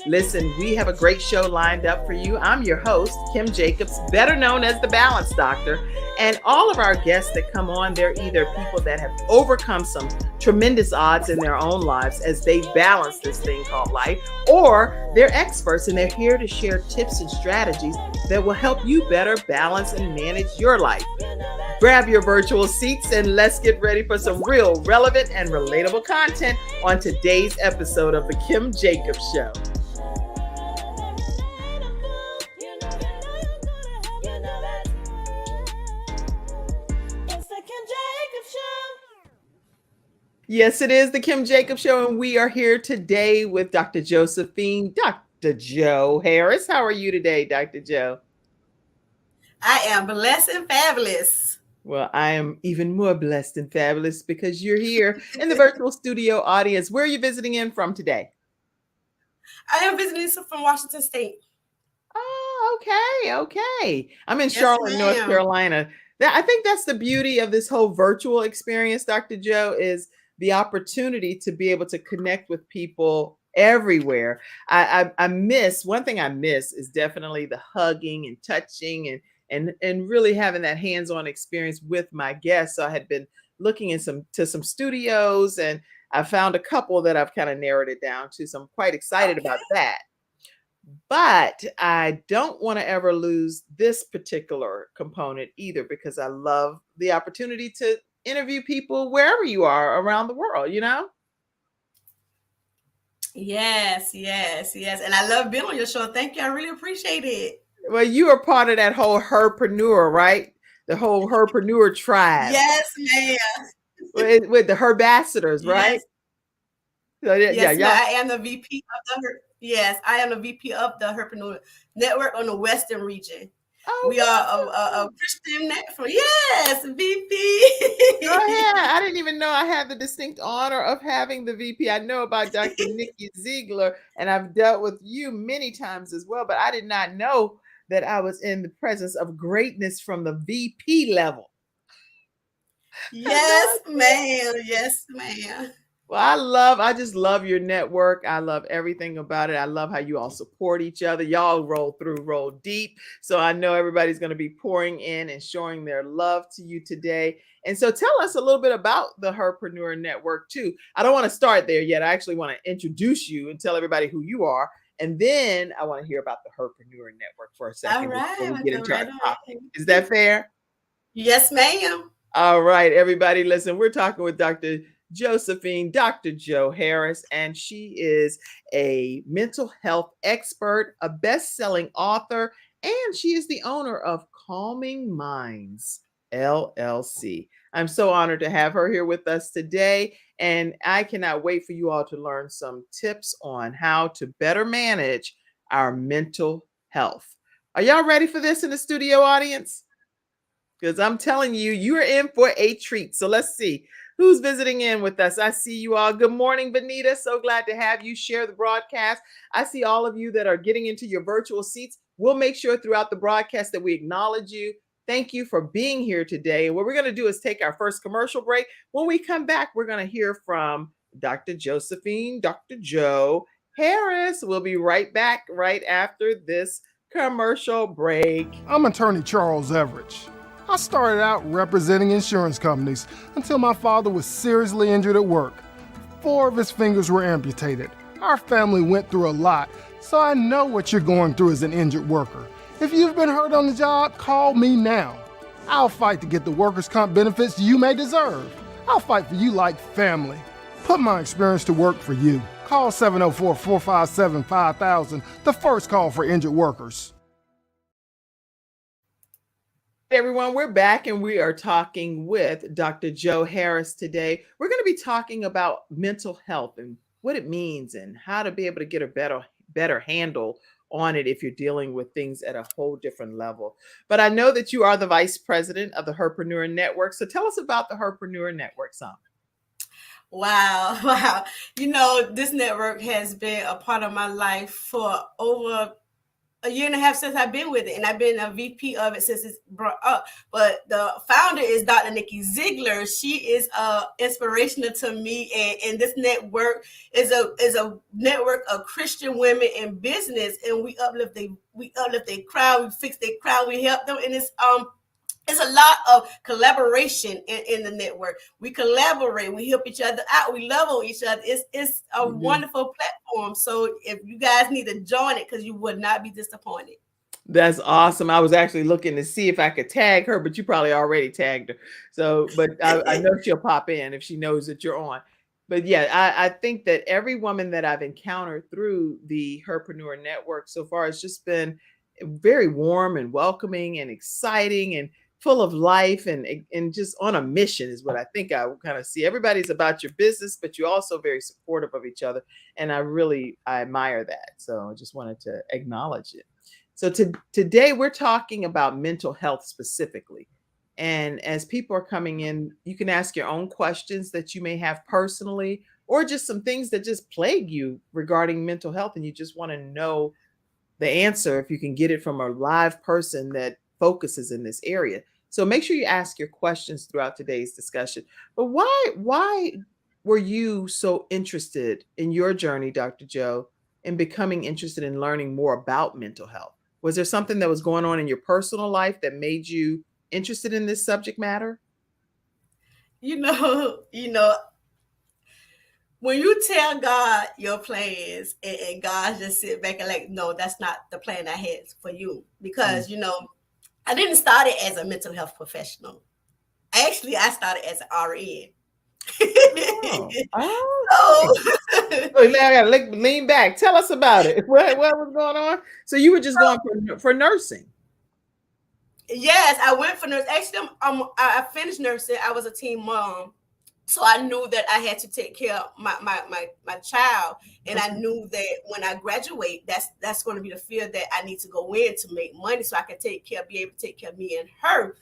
Listen, we have a great show lined up for you. I'm your host, Kim Jacobs, better known as the Balance Doctor. And all of our guests that come on, they're either people that have overcome some tremendous odds in their own lives as they balance this thing called life, or they're experts and they're here to share tips and strategies that will help you better balance and manage your life. Grab your virtual seats and let's get ready for some real, relevant, and relatable content on today's episode of The Kim Jacobs Show. Yes, it is The Kim Jacobs Show, and we are here today with Dr. Dr. Jo Harris. How are you today, Dr. Jo? I am blessed and fabulous. Well, I am even more blessed and fabulous because you're here in the virtual studio audience. Where are you visiting in from today? I am visiting from Washington State. Oh, okay. I'm in Charlotte, North Carolina. I think that's the beauty of this whole virtual experience, Dr. Jo, is the opportunity to be able to connect with people everywhere. I miss, one thing I miss is definitely the hugging and touching and really having that hands-on experience with my guests. So I had been looking into some studios, and I found a couple that I've kind of narrowed it down to. So I'm quite excited about that. But I don't want to ever lose this particular component either, because I love the opportunity to interview people wherever you are around the world, you know? Yes. And I love being on your show. Thank you. I really appreciate it. Well, you are part of that whole herpreneur, right? The whole herpreneur tribe. Yes, ma'am. With the herbassadors, right? Yes. So, yeah, I am the VP of I am the VP of the Herpreneur Network on the Western region. Oh, we are a Christian network. Yes, VP. Go ahead. I didn't even know I had the distinct honor of having the VP. I know about Dr. Nikki Ziegler, and I've dealt with you many times as well, but I did not know that I was in the presence of greatness from the VP level. Yes, ma'am. Yes, ma'am. Well, I just love your network. I love everything about it. I love how you all support each other. Y'all roll deep. So I know everybody's going to be pouring in and showing their love to you today. And so tell us a little bit about the Herpreneur Network too. I don't want to start there yet. I actually want to introduce you and tell everybody who you are. And then I want to hear about the Herpreneur Network for a second. All right. Before we get into our topic. Is that fair? Yes, ma'am. All right, everybody. Listen, we're talking with Dr. Jo Harris, and she is a mental health expert, a best-selling author, and she is the owner of Calming Minds, LLC. I'm so honored to have her here with us today, and I cannot wait for you all to learn some tips on how to better manage our mental health. Are y'all ready for this in the studio audience? Because I'm telling you, you're in for a treat. So let's see who's visiting in with us. I see you all. Good morning, Benita. So glad to have you share the broadcast. I see all of you that are getting into your virtual seats. We'll make sure throughout the broadcast that we acknowledge you. Thank you for being here today. And what we're going to do is take our first commercial break. When we come back, we're going to hear from Dr. Jo Harris. We'll be right back right after this commercial break. I'm attorney Charles Everidge. I started out representing insurance companies until my father was seriously injured at work. 4 of his fingers were amputated. Our family went through a lot, so I know what you're going through as an injured worker. If you've been hurt on the job, call me now. I'll fight to get the workers' comp benefits you may deserve. I'll fight for you like family. Put my experience to work for you. Call 704-457-5000, the first call for injured workers. Everyone, we're back and we are talking with Dr. Jo Harris today. We're going to be talking about mental health and what it means and how to be able to get a better handle on it if you're dealing with things at a whole different level. But I know that you are the vice president of the Herpreneur Network. So tell us about the Herpreneur Network, some. Wow. You know, this network has been a part of my life for over a year and a half since I've been with it, and I've been a VP of it since it's brought up. But the founder is Dr. Nikki Ziegler. She is inspirational to me, and this network is a network of Christian women in business, and we uplift their crowd, we fix their crowd, we help them, and it's a lot of collaboration in the network. We collaborate, we help each other out, we love on each other. It's a wonderful platform. So if you guys need to join it, because you would not be disappointed. That's awesome. I was actually looking to see if I could tag her, but you probably already tagged her. So, but I know she'll pop in if she knows that you're on. But yeah, I think that every woman that I've encountered through the Herpreneur Network so far has just been very warm and welcoming and exciting and full of life and just on a mission is what I think I will kind of see. Everybody's about your business, but you're also very supportive of each other. And I admire that. So I just wanted to acknowledge it. So today we're talking about mental health specifically. And as people are coming in, you can ask your own questions that you may have personally, or just some things that just plague you regarding mental health. And you just want to know the answer if you can get it from a live person that focuses in this area. So make sure you ask your questions throughout today's discussion. But why were you so interested in your journey, Dr. Joe, in becoming interested in learning more about mental health? Was there something that was going on in your personal life that made you interested in this subject matter? You know, when you tell God your plans and God just sit back and like, no, that's not the plan I had for you. Because, I didn't start it as a mental health professional. Actually, I started as an RN. I gotta lean back. Tell us about it. What was going on? So you were just going for nursing? Yes, I went for nursing. Actually, I finished nursing. I was a teen mom, so I knew that I had to take care of my child, and I knew that when I graduate, that's going to be the field that I need to go in to make money, so I can be able to take care of me and her.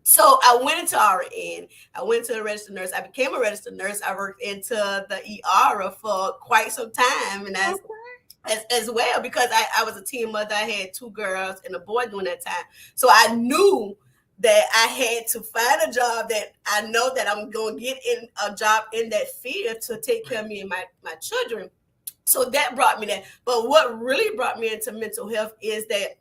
So I went into RN. I went to a registered nurse. I became a registered nurse. I worked into the ER for quite some time, and as well, because I was a teen mother. I had 2 girls and a boy during that time. So I knew that I had to find a job that I know that I'm going to get in a job in that field to take care of me and my children. So that brought me there. But what really brought me into mental health is that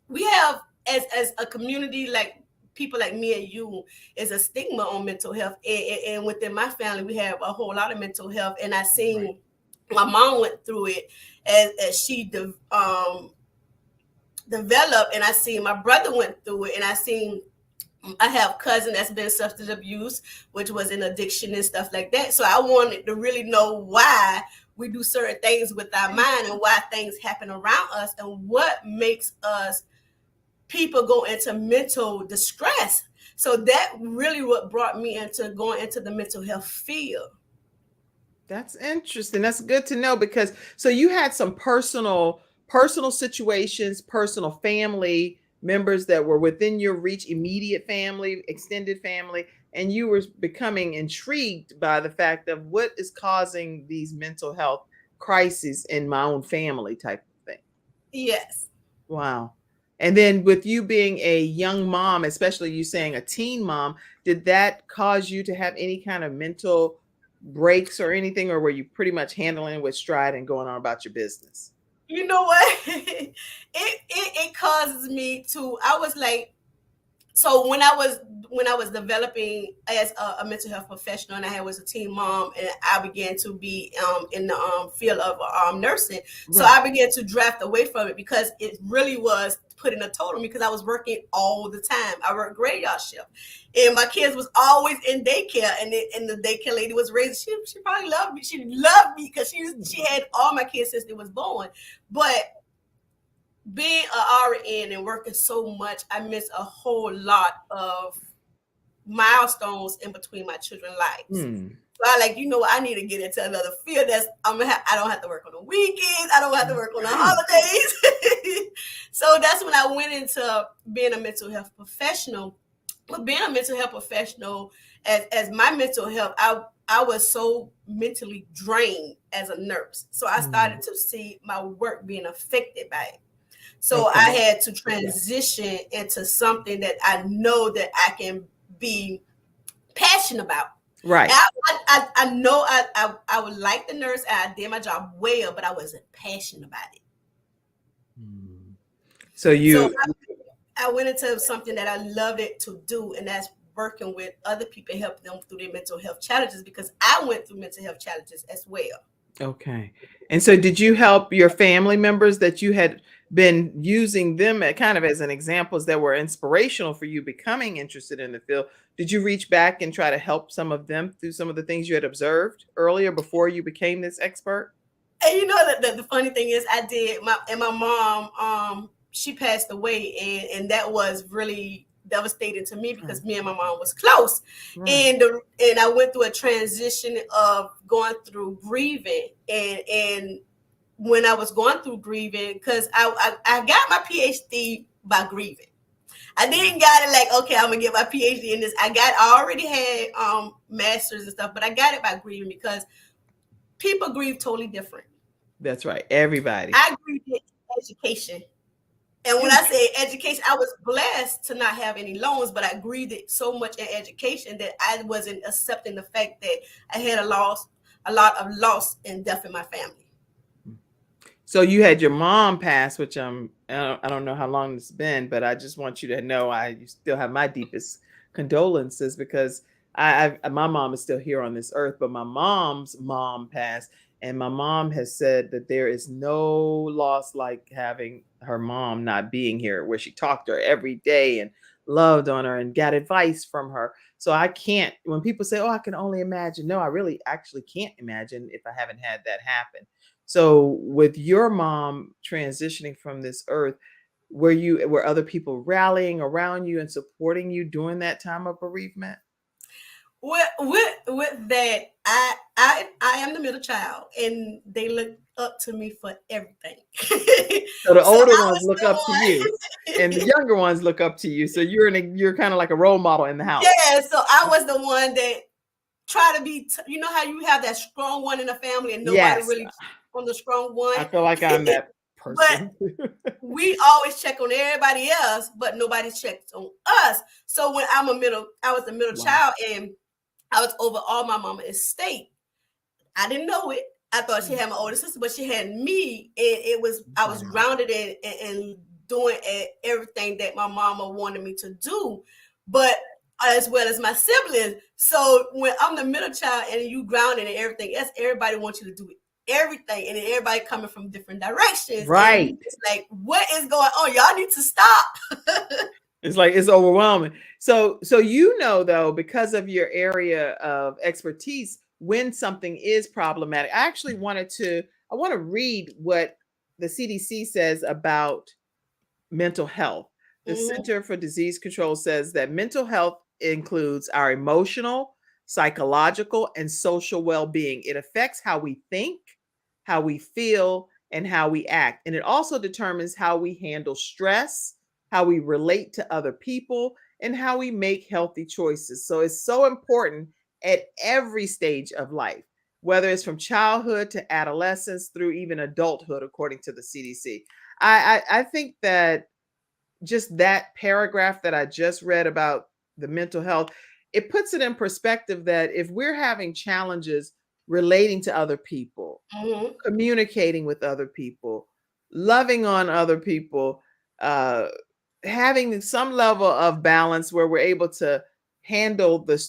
we have, as a community, like people like me and you, is a stigma on mental health. And within my family, we have a whole lot of mental health. And I seen my mom went through it as she developed, and I seen my brother went through it, and I have a cousin that's been substance abuse, which was an addiction and stuff like that. So I wanted to really know why we do certain things with our mind and why things happen around us and what makes us people go into mental distress. So that really what brought me into going into the mental health field. That's interesting. That's good to know, because so you had some personal situations, personal family members that were within your reach, immediate family, extended family, and you were becoming intrigued by the fact of what is causing these mental health crises in my own family type of thing. Yes. Wow. And then with you being a young mom, especially you saying a teen mom, did that cause you to have any kind of mental breaks or anything, or were you pretty much handling it with stride and going on about your business? You know what? it causes me to, I was like, so when I was developing as a mental health professional, and I was a teen mom, and I began to be in the field of nursing. So I began to draft away from it because it really was putting a toll on me, because I was working all the time. I worked graveyard shift, and my kids was always in daycare, and the daycare lady was raising. She probably loved me. She loved me because she had all my kids since they was born, but being a RN and working so much, I missed a whole lot of milestones in between my children's lives. So I need to get into another field I don't have to work on the weekends. I don't have to work on the holidays. So that's when I went into being a mental health professional. But being a mental health professional, as my mental health, I was so mentally drained as a nurse. So I started to see my work being affected by it. So I had to transition into something that I know that I can be passionate about. Right. I know I would like the nurse. I did my job well, but I wasn't passionate about it. So I went into something that I loved it to do, and that's working with other people, helping them through their mental health challenges, because I went through mental health challenges as well. Okay. And so did you help your family members that you had been using them kind of as an examples that were inspirational for you becoming interested in the field? Did you reach back and try to help some of them through some of the things you had observed earlier before you became this expert? And you know that the funny thing is I did. My mom, she passed away, and that was really devastating to me because me and my mom was close. Right. And I went through a transition of going through grieving, and when I was going through grieving, because I got my PhD by grieving. I didn't got it like, okay, I'm gonna get my PhD in this. I already had masters and stuff, but I got it by grieving because people grieve totally different. That's right. Everybody. I grieved in education. And when I say education, I was blessed to not have any loans, but I grieved it so much in education that I wasn't accepting the fact that I had a lot of loss and death in my family. So you had your mom pass, which I don't know how long it's been, but I just want you to know you still have my deepest condolences, because my mom is still here on this earth, but my mom's mom passed, and my mom has said that there is no loss like having her mom not being here, where she talked to her every day and loved on her and got advice from her. So I can't, when people say, oh, I can only imagine. No, I really actually can't imagine if I haven't had that happen. So with your mom transitioning from this earth, were other people rallying around you and supporting you during that time of bereavement? With that, I am the middle child, and they look up to me for everything. So the older ones look up to you, and the younger ones look up to you. So you're kind of like a role model in the house. Yeah. So I was the one that try to be. You know how you have that strong one in the family, and nobody really on the strong one. I feel like I'm that person. But we always check on everybody else, but nobody checks on us. So when I was the middle child, and I was over all my mama's estate. I didn't know it. I thought she had my older sister, but she had me. And I was grounded in doing everything that my mama wanted me to do, but as well as my siblings. So when I'm the middle child and you grounded and everything else, everybody wants you to do everything, and then everybody coming from different directions. Right. And it's like, what is going on? Y'all need to stop. It's like, it's overwhelming. So though, because of your area of expertise, when something is problematic, I actually want to read what the CDC says about mental health. The Center for Disease Control says that mental health includes our emotional, psychological, and social well-being. It affects how we think, how we feel, and how we act. And it also determines how we handle stress, how we relate to other people, and how we make healthy choices. So it's so important at every stage of life, whether it's from childhood to adolescence through even adulthood, according to the CDC. I think that just that paragraph that I just read about the mental health, it puts it in perspective that if we're having challenges relating to other people, communicating with other people, loving on other people, having some level of balance where we're able to handle the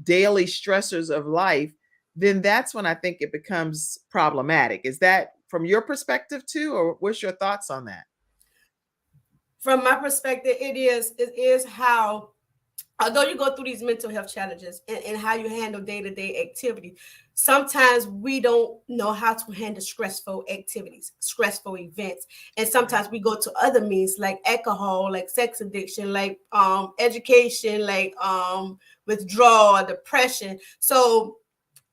daily stressors of life, then that's when I think it becomes problematic. Is that from your perspective too, or what's your thoughts on that? From my perspective, it is how, although you go through these mental health challenges and how you handle day-to-day activities, sometimes we don't know how to handle stressful activities, stressful events. And sometimes we go to other means like alcohol, like sex addiction, like education, like withdrawal, depression. So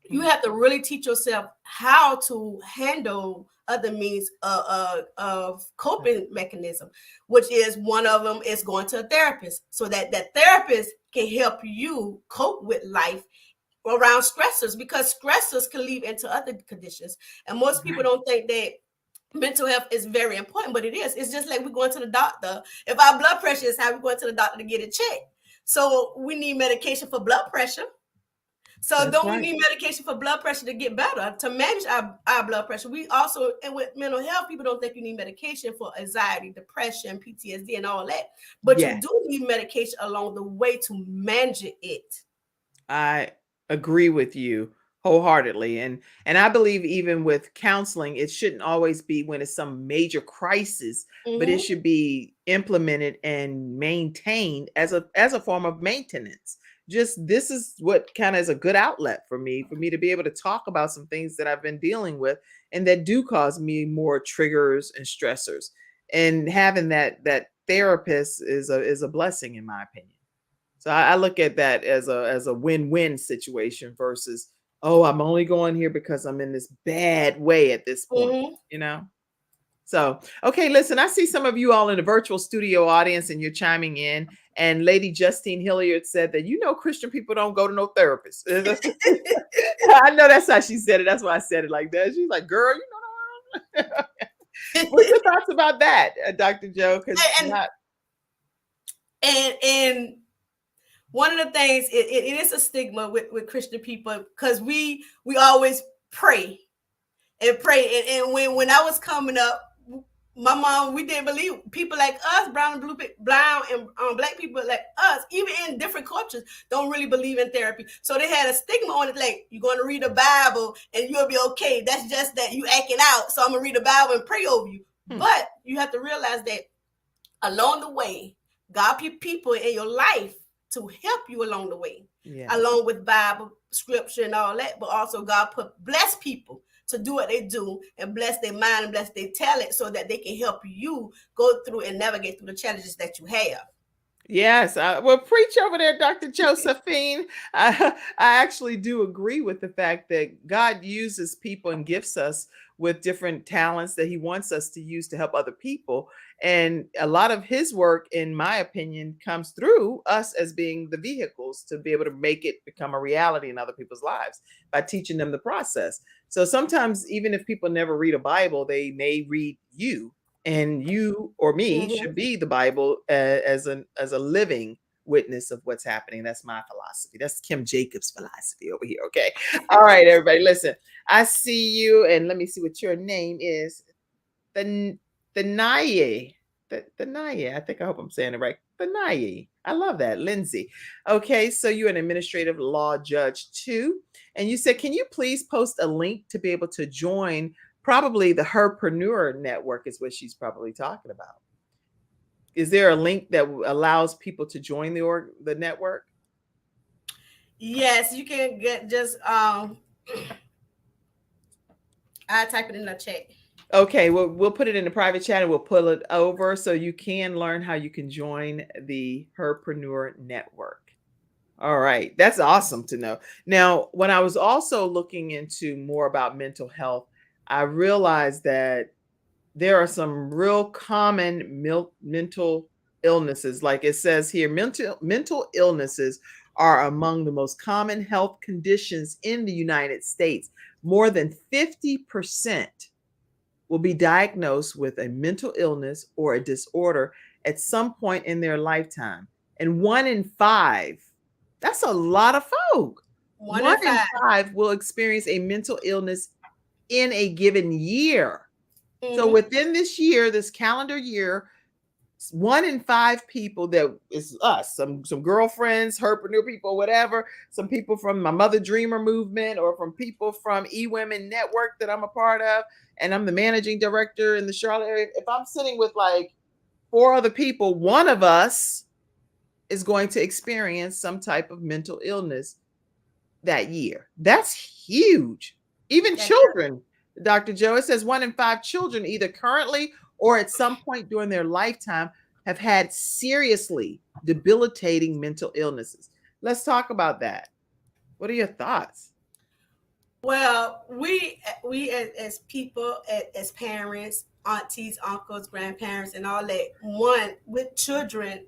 you have to really teach yourself how to handle other means of coping mechanism, which is one of them is going to a therapist, so that therapist can help you cope with life around stressors, because stressors can lead into other conditions. And most people don't think that mental health is very important, but it's just like we're going to the doctor. If our blood pressure is high, we're going to the doctor to get it checked. So we need medication for blood pressure. So That's don't right. we need medication for blood pressure to get better, to manage our blood pressure? We also, and with mental health, people don't think you need medication for anxiety, depression, PTSD, and all that. But you do need medication along the way to manage it. I agree with you wholeheartedly. And I believe even with counseling, it shouldn't always be when it's some major crisis, but it should be implemented and maintained as a form of maintenance. Just this is what kind of is a good outlet for me to be able to talk about some things that I've been dealing with and that do cause me more triggers and stressors. And having that therapist is a blessing in my opinion. So I look at that as a win-win situation versus, oh, I'm only going here because I'm in this bad way at this point, you know? So, okay, listen, I see some of you all in the virtual studio audience and you're chiming in. And Lady Justine Hilliard said that, Christian people don't go to no therapist. I know that's how she said it. That's why I said it like that. She's like, girl, What's your thoughts about that, Dr. Joe? And one of the things, it is a stigma with Christian people because we always pray. And when I was coming up, my mom, we didn't believe people like us, brown and black people like us, even in different cultures, don't really believe in therapy. So they had a stigma on it, like you're going to read the Bible and you'll be okay. That's just that you acting out. So I'm gonna read the Bible and pray over you. But you have to realize that along the way, God put people in your life to help you along the way, along with Bible, scripture, and all that. But also God bless people to do what they do and bless their mind and bless their talent so that they can help you go through and navigate through the challenges that you have. Yes, well, preach over there, Dr. Josephine. I actually do agree with the fact that God uses people and gifts us with different talents that he wants us to use to help other people. And a lot of his work, in my opinion, comes through us as being the vehicles to be able to make it become a reality in other people's lives by teaching them the process. So sometimes, even if people never read a Bible, they may read you. And you or me should be the Bible as a living witness of what's happening. That's my philosophy. That's Kim Jacobs' philosophy over here. Okay. All right, everybody, listen. I see you, and let me see what your name is. The Naye. The Naye. I hope I'm saying it right. The Naye. I love that, Lindsay. Okay, so you're an administrative law judge too, and you said, can you please post a link to be able to join? Probably the Herpreneur Network is what she's probably talking about. Is there a link that allows people to join the network? Yes, you can get just I type it in the chat. Okay, well, we'll put it in the private chat and we'll pull it over so you can learn how you can join the Herpreneur Network. All right, that's awesome to know. Now, when I was also looking into more about mental health, I realized that there are some real common mental illnesses. Like it says here, mental illnesses are among the most common health conditions in the United States. More than 50% will be diagnosed with a mental illness or a disorder at some point in their lifetime. And 1 in 5, that's a lot of folk. 1 in 5 will experience a mental illness in a given year. So within this year, this calendar year, 1 in 5 people, that is us, some girlfriends, herpreneur people, whatever, some people from my Mother Dreamer movement or from people from eWomen Network that I'm a part of, and I'm the managing director in the Charlotte area. If I'm sitting with like 4 other people, one of us is going to experience some type of mental illness that year. That's huge. Even children. Dr. Joe, it says 1 in 5 children, either currently or at some point during their lifetime, have had seriously debilitating mental illnesses. Let's talk about that. What are your thoughts? Well, we as people, as parents, aunties, uncles, grandparents, and all that, one, with children,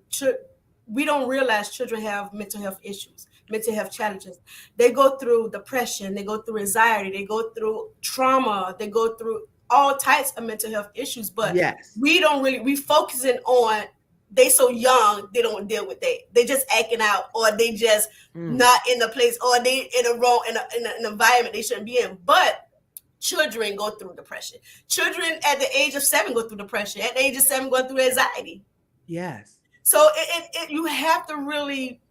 we don't realize children have mental health issues, mental health challenges. They go through depression, they go through anxiety, they go through trauma, they go through all types of mental health issues, but yes, we focusing on they so young, they don't deal with that. They just acting out, or they just not in the place, or they in a wrong in an environment they shouldn't be in. But children go through depression. Children at the age of 7 go through depression. At the age of 7 go through anxiety. yes. So you have to really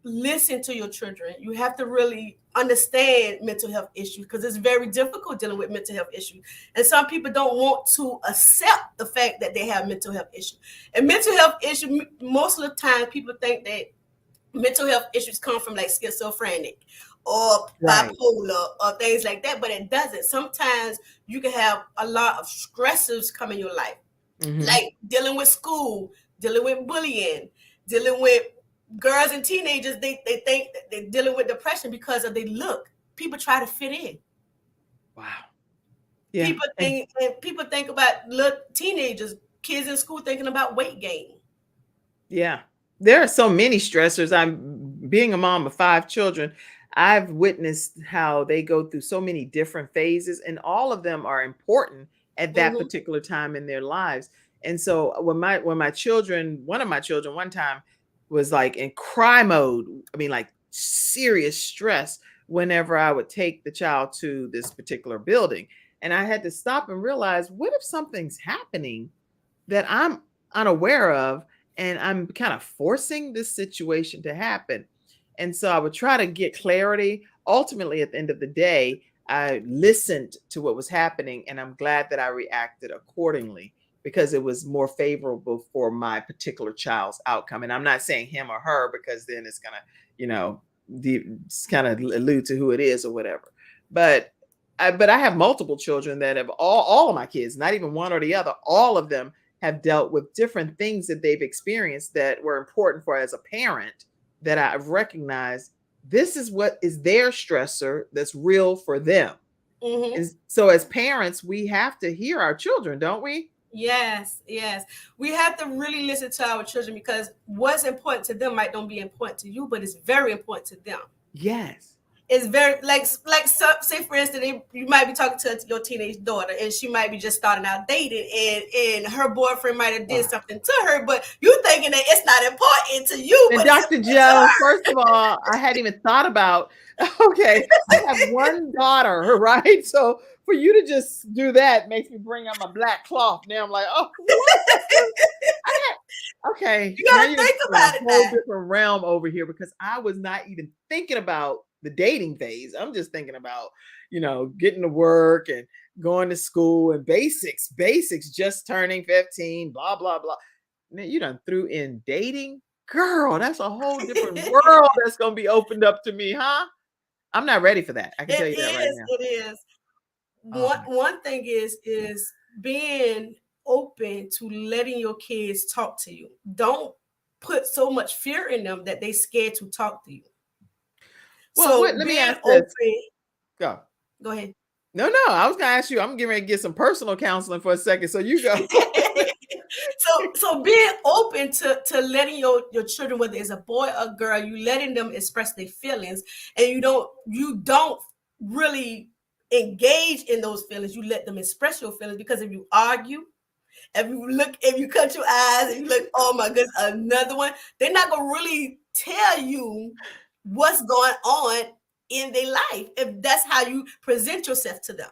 listen to your children. You have to really understand mental health issues, because it's very difficult dealing with mental health issues. And some people don't want to accept the fact that they have mental health issues. And mental health issues, most of the time, people think that mental health issues come from like schizophrenic or bipolar or things like that, but it doesn't. Sometimes you can have a lot of stressors come in your life, like dealing with school, dealing with bullying, dealing with girls and teenagers. They think that they're dealing with depression because of their look. People try to fit in. Wow. Yeah. People think about teenagers, kids in school thinking about weight gain. Yeah. There are so many stressors. I'm being a mom of 5 children. I've witnessed how they go through so many different phases, and all of them are important at that particular time in their lives. And so when my children, one of my children one time was like in cry mode, I mean, like serious stress whenever I would take the child to this particular building. And I had to stop and realize, what if something's happening that I'm unaware of, and I'm kind of forcing this situation to happen? And so I would try to get clarity. Ultimately, at the end of the day, I listened to what was happening, and I'm glad that I reacted accordingly, because it was more favorable for my particular child's outcome. And I'm not saying him or her, because then it's gonna, kind of allude to who it is or whatever. But I have multiple children that have all of my kids, not even one or the other, all of them have dealt with different things that they've experienced that were important for, as a parent, that I've recognized this is what is their stressor that's real for them. And so as parents, we have to hear our children, don't we? Yes. We have to really listen to our children, because what's important to them might not be important to you, but it's very important to them. Yes. It's very say for instance, you might be talking to your teenage daughter, and she might be just starting out dating, and her boyfriend might have did something to her, but you thinking that it's not important to you. And Dr. Joe, first of all, I hadn't even thought about, okay, I have one daughter, right? So for you to just do that makes me bring out my black cloth. Now I'm like, oh, okay. You gotta think about it. A whole different realm over here, because I was not even thinking about the dating phase. I'm just thinking about, getting to work and going to school and basics, just turning 15, blah, blah, blah. Man, you done threw in dating? Girl, that's a whole different world that's going to be opened up to me, huh? I'm not ready for that. I can tell you that right now. It is. One thing is being open to letting your kids talk to you. Don't put so much fear in them that they scared to talk to you. Well, let me ask this. Go ahead. No, I was gonna ask you. I'm getting ready to get some personal counseling for a second, so you go. so being open to letting your children, whether it's a boy or girl, you letting them express their feelings, and you don't really engage in those feelings. You let them express your feelings, because if you argue, if you cut your eyes and you look, oh my goodness, another one, they're not gonna really tell you what's going on in their life if that's how you present yourself to them.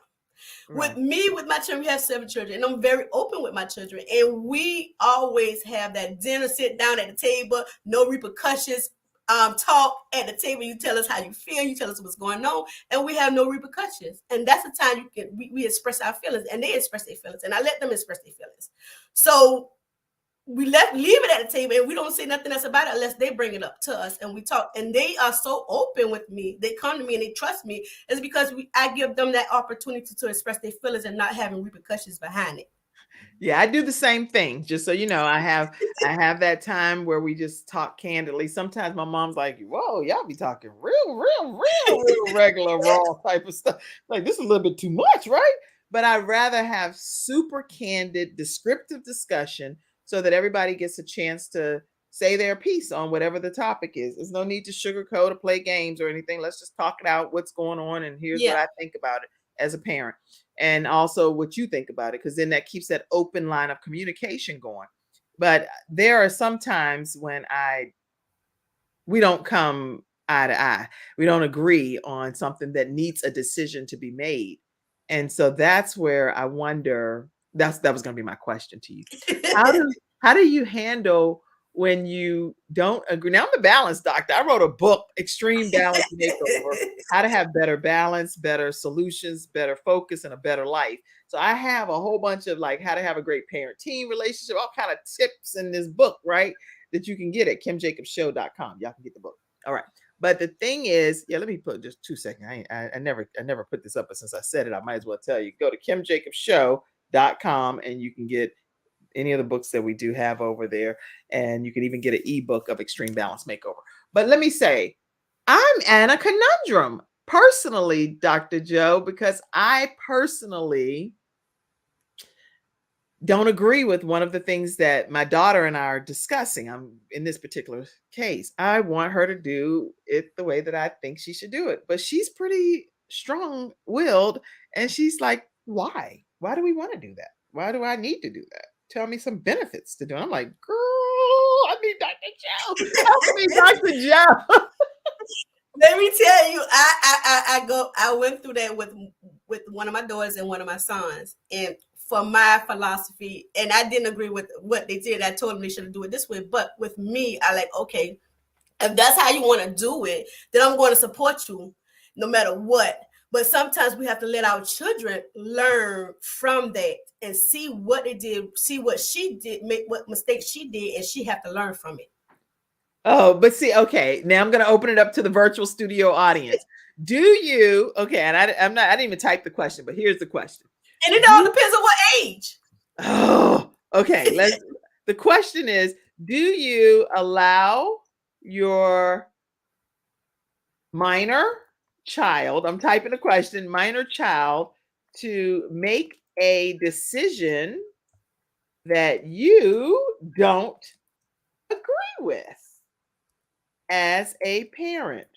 Right. With my children, we have 7 children, and I'm very open with my children, and we always have that dinner, sit down at the table, no repercussions, talk at the table. You tell us how you feel, you tell us what's going on, and we have no repercussions. And that's the time we express our feelings, and they express their feelings, and I let them express their feelings. So we leave it at the table, and we don't say nothing else about it unless they bring it up to us and we talk. And they are so open with me. They come to me and they trust me. It's because I give them that opportunity to express their feelings and not having repercussions behind it. Yeah, I do the same thing. Just so you know, I have that time where we just talk candidly. Sometimes my mom's like, "Whoa, y'all be talking real regular raw type of stuff. Like, this is a little bit too much, right?" But I'd rather have super candid, descriptive discussion, so that everybody gets a chance to say their piece on whatever the topic is. There's no need to sugarcoat or play games or anything. Let's just talk it out, what's going on, and here's what I think about it as a parent. and also what you think about it, because then that keeps that open line of communication going. But there are some times when we don't come eye to eye. We don't agree on something that needs a decision to be made. And so that's where I wonder, that was going to be my question to you. How do you handle when you don't agree? Now, I'm the balance doctor. I wrote a book, Extreme Balance Makeover, how to have better balance, better solutions, better focus, and a better life. So I have a whole bunch of like how to have a great parent-teen relationship, all kind of tips in this book, right? That you can get at kimjacobshow.com. Y'all can get the book. All right. But the thing is, let me put just 2 seconds. I never put this up, but since I said it, I might as well tell you. Go to kimjacobshow.com and you can get any of the books that we do have over there. And you can even get an ebook of Extreme Balance Makeover. But let me say, I'm in a conundrum personally, Dr. Joe, because I personally don't agree with one of the things that my daughter and I are discussing. I'm in this particular case. I want her to do it the way that I think she should do it, but she's pretty strong-willed, and she's like, "Why? Why do we want to do that? Why do I need to do that? Tell me some benefits to do." I'm like, "Girl, I need Dr. Joe. Help me, Dr. Joe." Let me tell you, I went through that with one of my daughters and one of my sons, and for my philosophy, and I didn't agree with what they did. I told them they should do it this way, but with me, I like, okay, if that's how you want to do it, then I'm going to support you no matter what. But sometimes we have to let our children learn from that and see what they did, see what she did, make what mistakes she did, and she have to learn from it. Oh, but see, okay, now I'm going to open it up to the virtual studio audience. Do you, okay, and I didn't even type the question, but here's the question. And it all depends on what age. Oh, okay. The question is, do you allow your minor child, I'm typing a question, minor child, to make a decision that you don't agree with as a parent?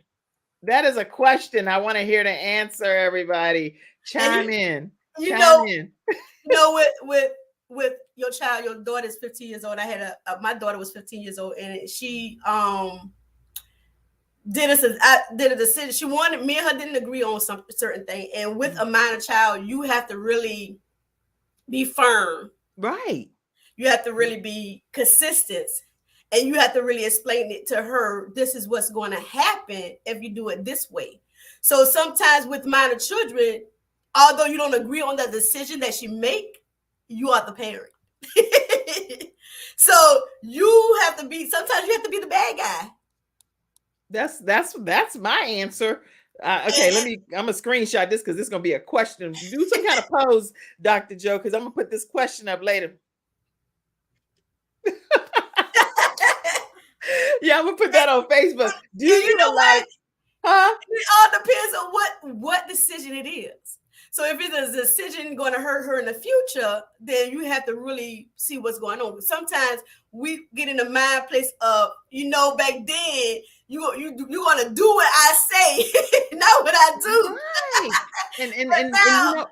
That is a question I want to hear the answer, everybody. Chime in. You know, with your child, your daughter is 15 years old. I had my daughter was 15 years old, and she did a decision. She wanted, me and her didn't agree on some certain thing. And with a minor child, you have to really be firm. Right. You have to really be consistent. And you have to really explain it to her. This is what's going to happen if you do it this way. So sometimes with minor children, although you don't agree on the decision that she make, you are the parent. So sometimes you have to be the bad guy. That's my answer. Okay, I'm gonna screenshot this because this is gonna be a question. Do some kind of pose, Dr. Joe, because I'm gonna put this question up later. Yeah, I'm gonna put that on Facebook. Do you know like, huh? It all depends on what decision it is. So if it's a decision going to hurt her in the future, then you have to really see what's going on. Sometimes we get in the mind place of, back then you want to do what I say, not what I do. Right. And now,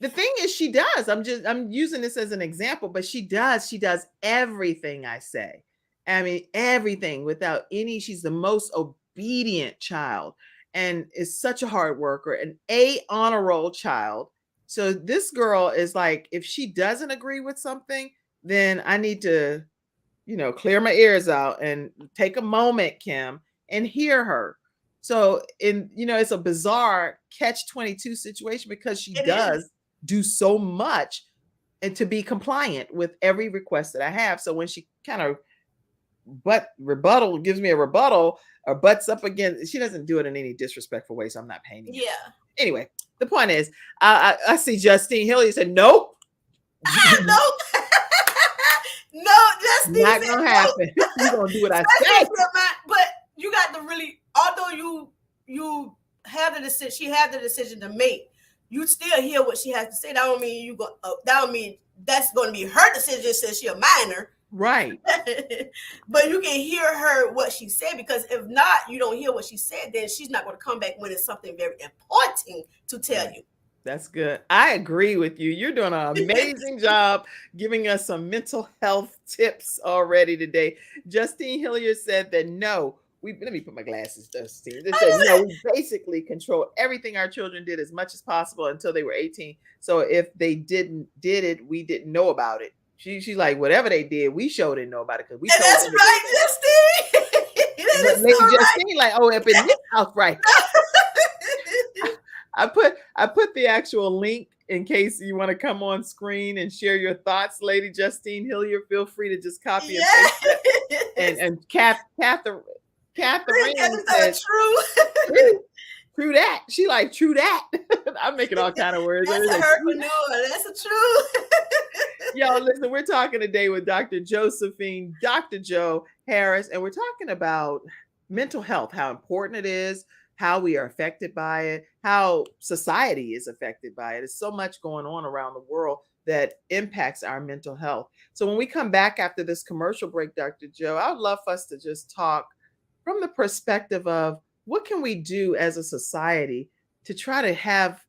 the thing is, she does. I'm using this as an example, but she does everything I say. I mean, everything without any. She's the most obedient child. And is such a hard worker, an A honor roll child. So this girl is like, if she doesn't agree with something, then I need to, clear my ears out and take a moment, Kim, and hear her. So it's a bizarre catch-22 situation because she does do so much and to be compliant with every request that I have. So when she kind of gives me a rebuttal or butts up again, she doesn't do it in any disrespectful way, so I'm not painting it. Yeah. Anyway, the point is, I see Justine Hilliard said, nope. Nope. No, Justine not gonna happen. You're gonna do what I say. But you got to really, although you have the decision, she had the decision to make, you still hear what she has to say. That don't mean that don't mean that's going to be her decision since she's a minor. Right. But you can hear her what she said, because if not, you don't hear what she said, then she's not going to come back when it's something very important to tell you. That's good. I agree with you. You're doing an amazing job giving us some mental health tips already today. Justine Hilliard said that no, let me put my glasses, Justine. They said no, we basically control everything our children did as much as possible until they were 18. So if they did it, we didn't know about it. She's like, whatever they did, we sure didn't know about it because we told that's them. Right, Justine. But Lady so Justine, right. Like, oh, up in this house, right? I put the actual link in case you want to come on screen and share your thoughts, Lady Justine Hilliard. Feel free to just copy and paste that. And Catherine says, true that. She like, true that. I'm making all kind of words. That's a herpreneur. That's a true. Yo, listen, we're talking today with Dr. Jo Harris, and we're talking about mental health, how important it is, how we are affected by it, how society is affected by it. There's so much going on around the world that impacts our mental health. So when we come back after this commercial break, Dr. Jo, I would love for us to just talk from the perspective of what can we do as a society to try to have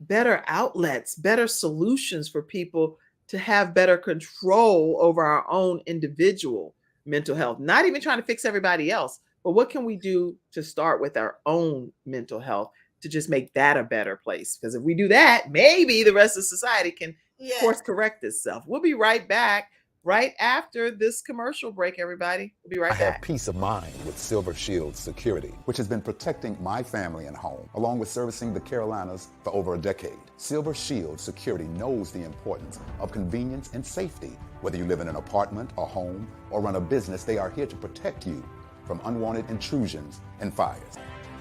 better outlets, better solutions for people to have better control over our own individual mental health, not even trying to fix everybody else, but what can we do to start with our own mental health to just make that a better place? Because if we do that, maybe the rest of society can course correct itself. We'll be right back right after this commercial break, everybody. We'll be right back. I have peace of mind with Silver Shield Security, which has been protecting my family and home, along with servicing the Carolinas for over a decade. Silver Shield Security knows the importance of convenience and safety. Whether you live in an apartment, a home, or run a business, they are here to protect you from unwanted intrusions and fires.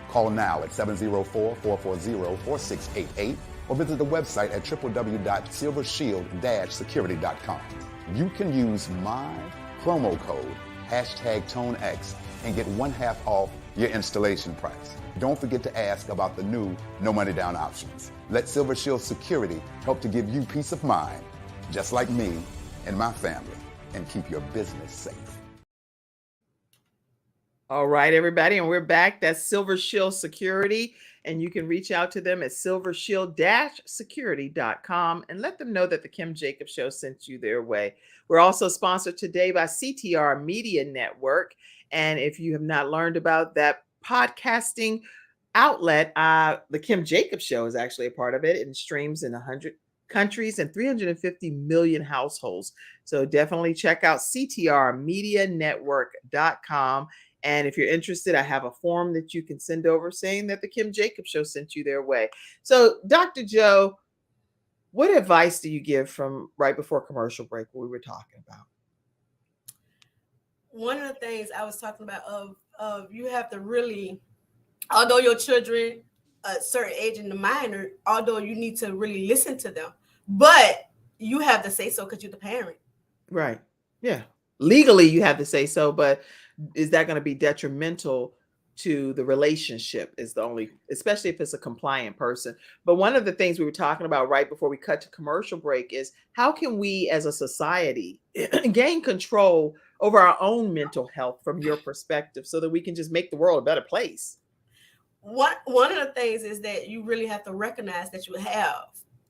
Call now at 704-440-4688 or visit the website at www.silvershield-security.com. You can use my promo code #ToneX and get 1/2 off your installation price. Don't forget to ask about the new no money down options. Let Silver Shield Security help to give you peace of mind, just like me and my family, and keep your business safe. All right, everybody, and we're back. That's Silver Shield Security, and you can reach out to them at silvershield-security.com and let them know that the Kim Jacobs Show sent you their way. We're also sponsored today by CTR Media Network, and if you have not learned about that podcasting outlet, the Kim Jacobs Show is actually a part of it, and streams in 100 countries and 350 million households. So definitely check out ctrmedianetwork.com. And if you're interested, I have a form that you can send over saying that the Kim Jacobs Show sent you their way. So, Dr. Jo, what advice do you give from right before commercial break, what we were talking about? One of the things I was talking about of you have to really, although your children a certain age and the minor, although you need to really listen to them, but you have to say so because you're the parent. Right. Yeah. Legally, you have to say so, but is that going to be detrimental to the relationship is the only, especially if it's a compliant person. But one of the things we were talking about right before we cut to commercial break is how can we as a society gain control over our own mental health from your perspective so that we can just make the world a better place? One of the things is that you really have to recognize that you have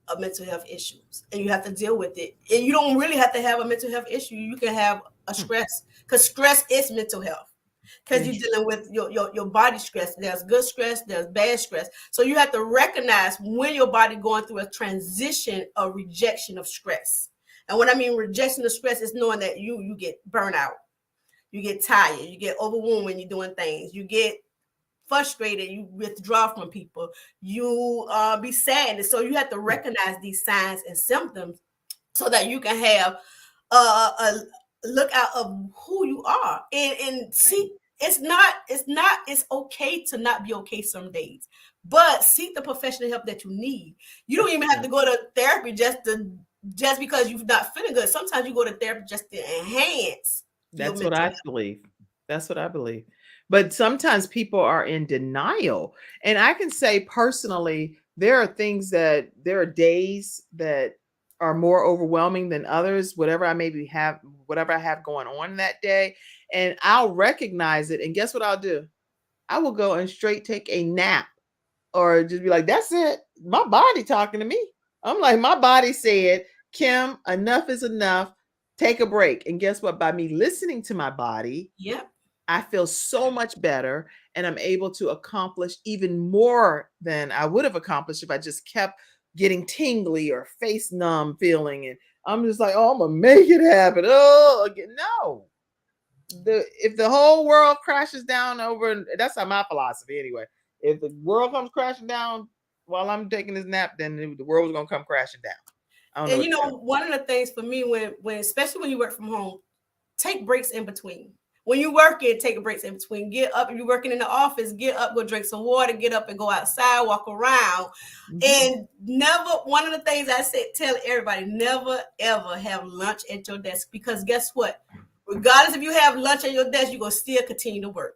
a mental health issues and you have to deal with it. And you don't really have to have a mental health issue. You can have a stress, because stress is mental health. Because you're dealing with your body stress. There's good stress, there's bad stress. So you have to recognize when your body going through a transition of rejection of stress. And what I mean rejection of stress is knowing that you get burnt out, you get tired, you get overwhelmed when you're doing things, you get frustrated, you withdraw from people, you be sad. And so you have to recognize these signs and symptoms so that you can have a look out of who you are and see. It's okay to not be okay some days, but seek the professional help that you need. You don't even have to go to therapy just because you're not feeling good. Sometimes you go to therapy just to enhance. That's what I believe. That's what I believe. But sometimes people are in denial. And I can say personally, there are days that are more overwhelming than others, whatever I have going on that day. And I'll recognize it. And guess what I'll do? I will go and straight take a nap or just be like, that's it. my body talking to me. I'm like, my body said, Kim, enough is enough. Take a break. And guess what? By me listening to my body, I feel so much better, and I'm able to accomplish even more than I would have accomplished if I just kept getting tingly or face numb feeling. And I'm just like, oh, I'm gonna make it happen. Oh, again, no. If the whole world crashes down over, that's not my philosophy anyway. If the world comes crashing down while I'm taking this nap, then the world's gonna come crashing down. And you know, one of the things for me, when especially when you work from home, take breaks in between. When you work it, take a breaks in between. Get up. If you're working in the office, get up, go drink some water, get up and go outside, walk around. And never, one of the things I said, tell everybody, never, ever have lunch at your desk, because guess what? Regardless if you have lunch at your desk, you're going to still continue to work.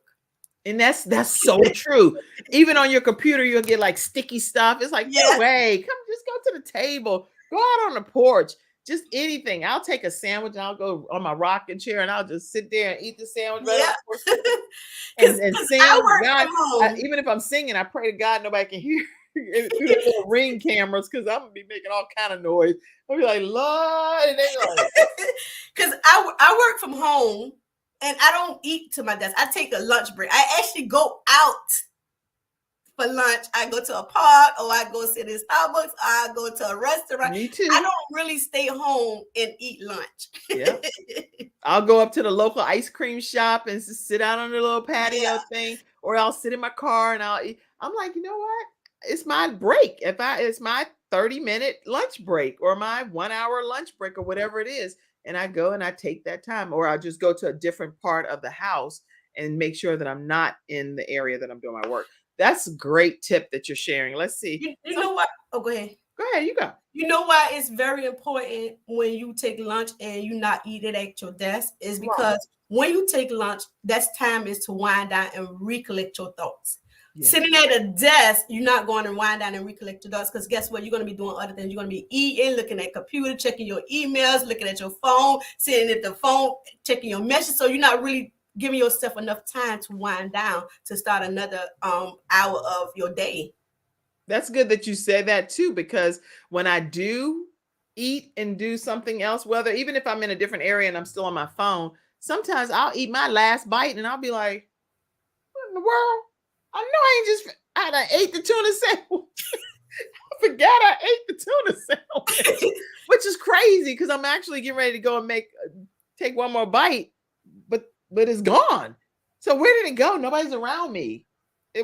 And that's so true. Even on your computer, you'll get like sticky stuff. It's like, no way, come just go to the table, go out on the porch. Just anything. I'll take a sandwich and I'll go on my rocking chair and I'll just sit there and eat the sandwich. And sing. God, even if I'm singing, I pray to God nobody can hear through the little Ring cameras, because I'm gonna be making all kind of noise. I'll be like, Lord, because I work from home and I don't eat to my desk. I take a lunch break. I actually go out for lunch. I go to a park, or I go sit in Starbucks, or I go to a restaurant. Me too. I don't really stay home and eat lunch. Yeah. I'll go up to the local ice cream shop and just sit out on the little patio thing, or I'll sit in my car and I'll eat. I'm like, you know what? It's my break. It's my 30-minute lunch break, or my 1 hour lunch break, or whatever it is. And I go and I take that time, or I'll just go to a different part of the house and make sure that I'm not in the area that I'm doing my work. That's a great tip that you're sharing. Let's see. You know what? Oh, go ahead. Go ahead. You go. You know why it's very important when you take lunch and you not eat it at your desk is because when you take lunch, that's time is to wind down and recollect your thoughts. Yeah. Sitting at a desk, you're not going to wind down and recollect your thoughts, because guess what? You're going to be doing other things. You're going to be eating, looking at computer, checking your emails, looking at your phone, sitting at the phone, checking your messages. So you're not really giving yourself enough time to wind down to start another hour of your day. That's good that you said that too, because when I do eat and do something else, whether even if I'm in a different area and I'm still on my phone, sometimes I'll eat my last bite and I'll be like, what in the world? I know I ate the tuna sandwich. I forgot I ate the tuna sandwich, which is crazy because I'm actually getting ready to go and take one more bite, but it's gone. So where did it go? Nobody's around me.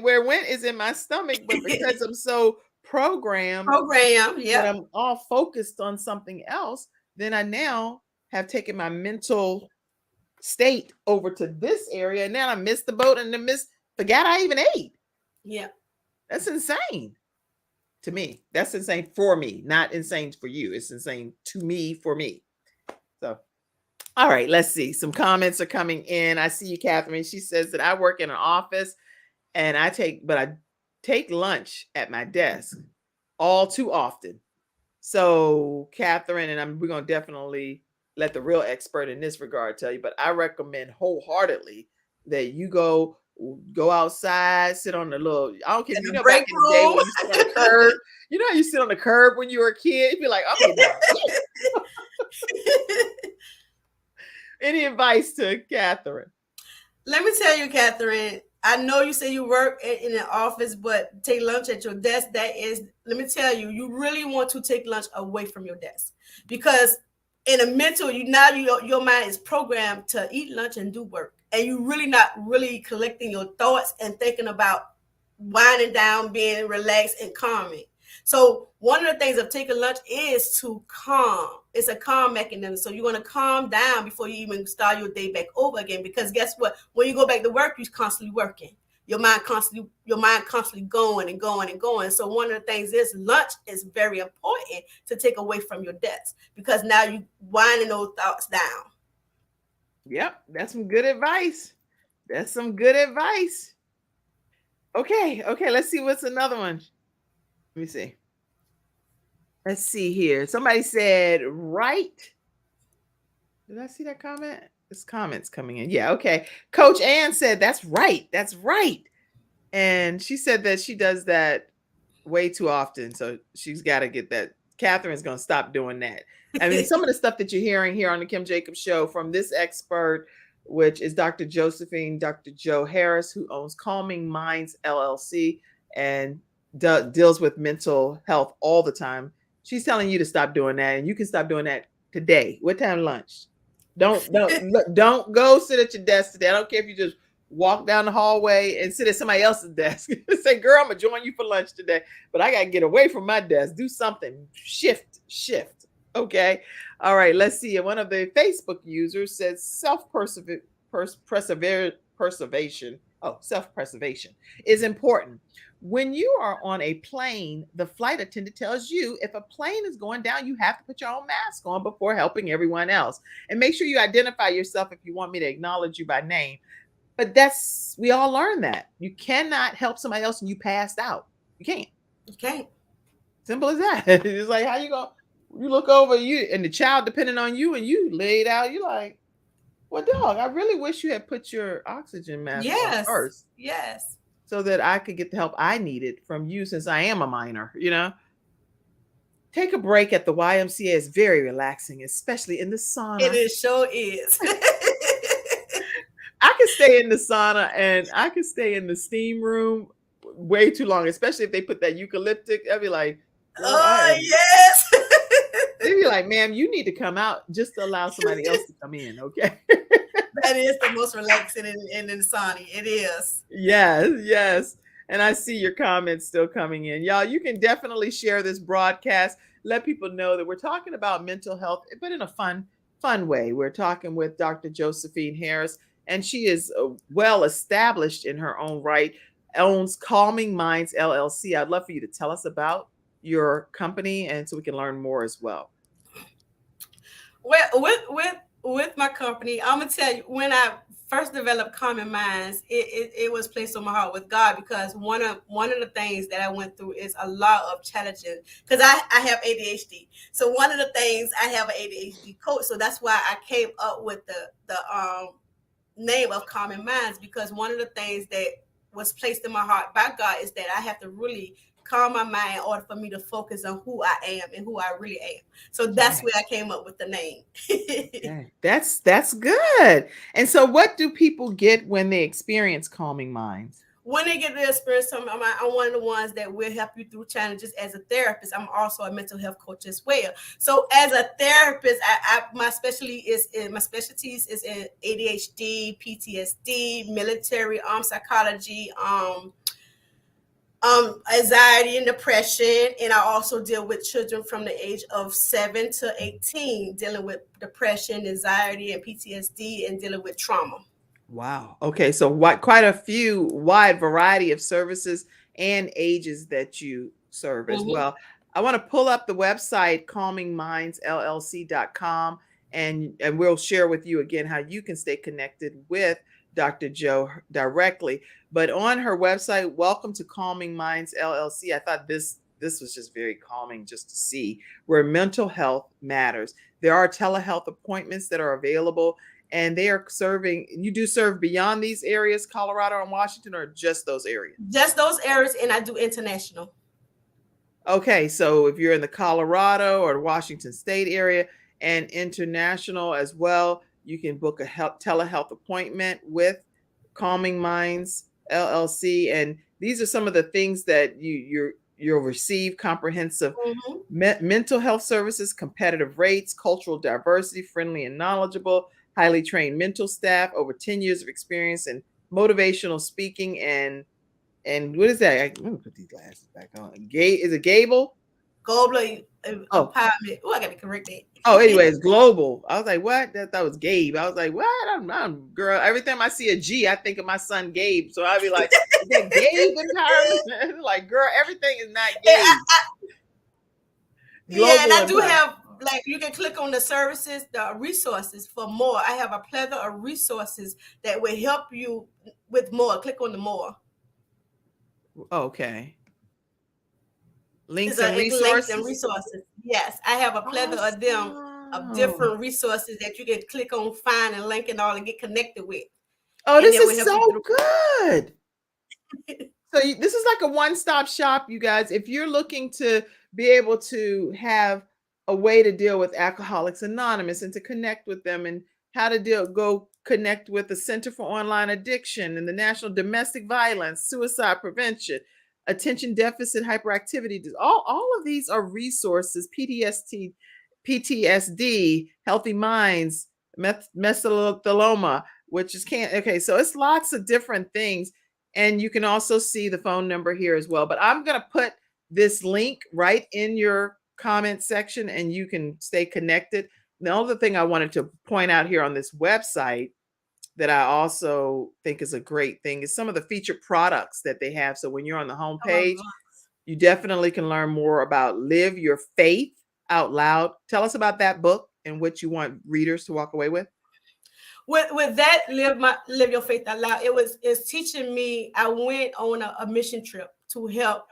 Where it went is in my stomach, but because I'm so programmed, that I'm all focused on something else, then I now have taken my mental state over to this area, and now I missed the boat and forgot I even ate. Yeah. That's insane to me. That's insane for me, not insane for you. It's insane to me for me. So, all right, let's see. Some comments are coming in. I see you, Catherine. She says that I work in an office and I take lunch at my desk all too often. So, Catherine, and we're going to definitely let the real expert in this regard tell you, but I recommend wholeheartedly that you go outside, sit on the little, I don't care, you know, back in the day when you sit on the curb, you know how you sit on the curb when you were a kid, you'd be like, okay, now. Any advice to Catherine? Let me tell you, Catherine, I know you say you work in an office, but take lunch at your desk. Let me tell you, you really want to take lunch away from your desk, because in a mental, your mind is programmed to eat lunch and do work. And you're really not really collecting your thoughts and thinking about winding down, being relaxed and calming. So one of the things of taking lunch is to calm. It's a calm mechanism. So you're going to calm down before you even start your day back over again. Because guess what? When you go back to work, you're constantly working. Your mind constantly going and going and going. So one of the things is lunch is very important to take away from your desk, because now you winding those thoughts down. Yep, that's some good advice. Okay, let's see what's another one. Let me see. Let's see here. Somebody said, right. Did I see that comment? This comment's coming in. Yeah, okay. Coach Ann said, that's right. And she said that she does that way too often. So she's got to get that. Catherine's going to stop doing that. I mean, some of the stuff that you're hearing here on the Kim Jacobs Show from this expert, which is Dr. Jo Harris, who owns Calming Minds LLC and deals with mental health all the time. She's telling you to stop doing that, and you can stop doing that today. What time lunch? Don't go sit at your desk today. I don't care if you just walk down the hallway and sit at somebody else's desk. Say, girl, I'm gonna join you for lunch today, but I gotta get away from my desk. Do something. Shift. Okay. All right. Let's see. One of the Facebook users says self-preservation is important. When you are on a plane, the flight attendant tells you if a plane is going down, you have to put your own mask on before helping everyone else. And make sure you identify yourself if you want me to acknowledge you by name. But we all learn that. You cannot help somebody else and you passed out. You can't. Simple as that. It's like, how you go? You look over and the child depending on you and you laid out, you're like, well, dog, I really wish you had put your oxygen mask on first. Yes. So that I could get the help I needed from you since I am a minor, Take a break at the YMCA is very relaxing, especially in the sauna. It sure is. I could stay in the sauna and I could stay in the steam room way too long, especially if they put that eucalyptic. I'd be like, yes. They'd be like, ma'am, you need to come out just to allow somebody else to come in, okay? That is the most relaxing in the sauna. It is. Yes. And I see your comments still coming in. Y'all, you can definitely share this broadcast. Let people know that we're talking about mental health, but in a fun way. We're talking with Dr. Josephine Harris, and she is well established in her own right, owns Calming Minds LLC. I'd love for you to tell us about your company and so we can learn more as well. Well, with my company, I'm gonna tell you, when I first developed Calming Minds, it was placed on my heart with God, because one of the things that I went through is a lot of challenges, because I have ADHD. So one of the things, I have an ADHD coach, so that's why I came up with the name of Calming Minds, because one of the things that was placed in my heart by God is that I have to really calm my mind in order for me to focus on who I am and who I really am. So that's where I came up with the name. Okay. That's good. And so what do people get when they experience Calming Minds? When they get the experience, I'm one of the ones that will help you through challenges as a therapist. I'm also a mental health coach as well. So as a therapist, my specialties is in ADHD, PTSD, military, psychology, anxiety and depression. And I also deal with children from the age of 7 to 18, dealing with depression, anxiety, and PTSD, and dealing with trauma. Wow. Okay. So quite a wide variety of services and ages that you serve as well. I want to pull up the website, calmingmindsllc.com, and we'll share with you again how you can stay connected with Dr. Jo directly. But on her website, welcome to Calming Minds LLC. I thought this was just very calming just to see where mental health matters. There are telehealth appointments that are available, and they are serving. You do serve beyond these areas, Colorado and Washington, or just those areas? Just those areas, and I do international. Okay, so if you're in the Colorado or Washington State area and international as well, you can book a telehealth appointment with Calming Minds LLC. And these are some of the things that you'll receive: comprehensive mental health services, competitive rates, cultural diversity, friendly and knowledgeable, highly trained mental staff, over 10 years of experience in motivational speaking, and what is that? Let me put these glasses back on. Is it Gable? Empowerment. Oh, I got to correct that. Oh, anyway, it's global. I was like, what? That was Gabe. I was like, what? I'm girl. Every time I see a G, I think of my son Gabe. So I'd be like, is that Gabe empowerment? Like, girl, everything is not Gabe. And I do have, like, you can click on the services, the resources for more. I have a plethora of resources that will help you with more. Click on the more. Okay. Links and resources. Yes, I have a plethora of them, of different resources that you can click on, find, and link and all, and get connected with. Oh, this is so good. So this is like a one-stop shop, you guys. If you're looking to be able to have a way to deal with Alcoholics Anonymous and to connect with them, and how to go connect with the Center for Online Addiction and the National Domestic Violence, Suicide Prevention, Attention Deficit Hyperactivity, all of these are resources. PTSD, Healthy Minds, mesothelioma, which is cancer. Okay, so it's lots of different things. And you can also see the phone number here as well. But I'm going to put this link right in your comment section and you can stay connected. The other thing I wanted to point out here on this website that I also think is a great thing is some of the featured products that they have. So when you're on the homepage, you definitely can learn more about Live Your Faith Out Loud. Tell us about that book and what you want readers to walk away with. With that, Live Your Faith Out Loud, it's teaching me. I went on a mission trip to help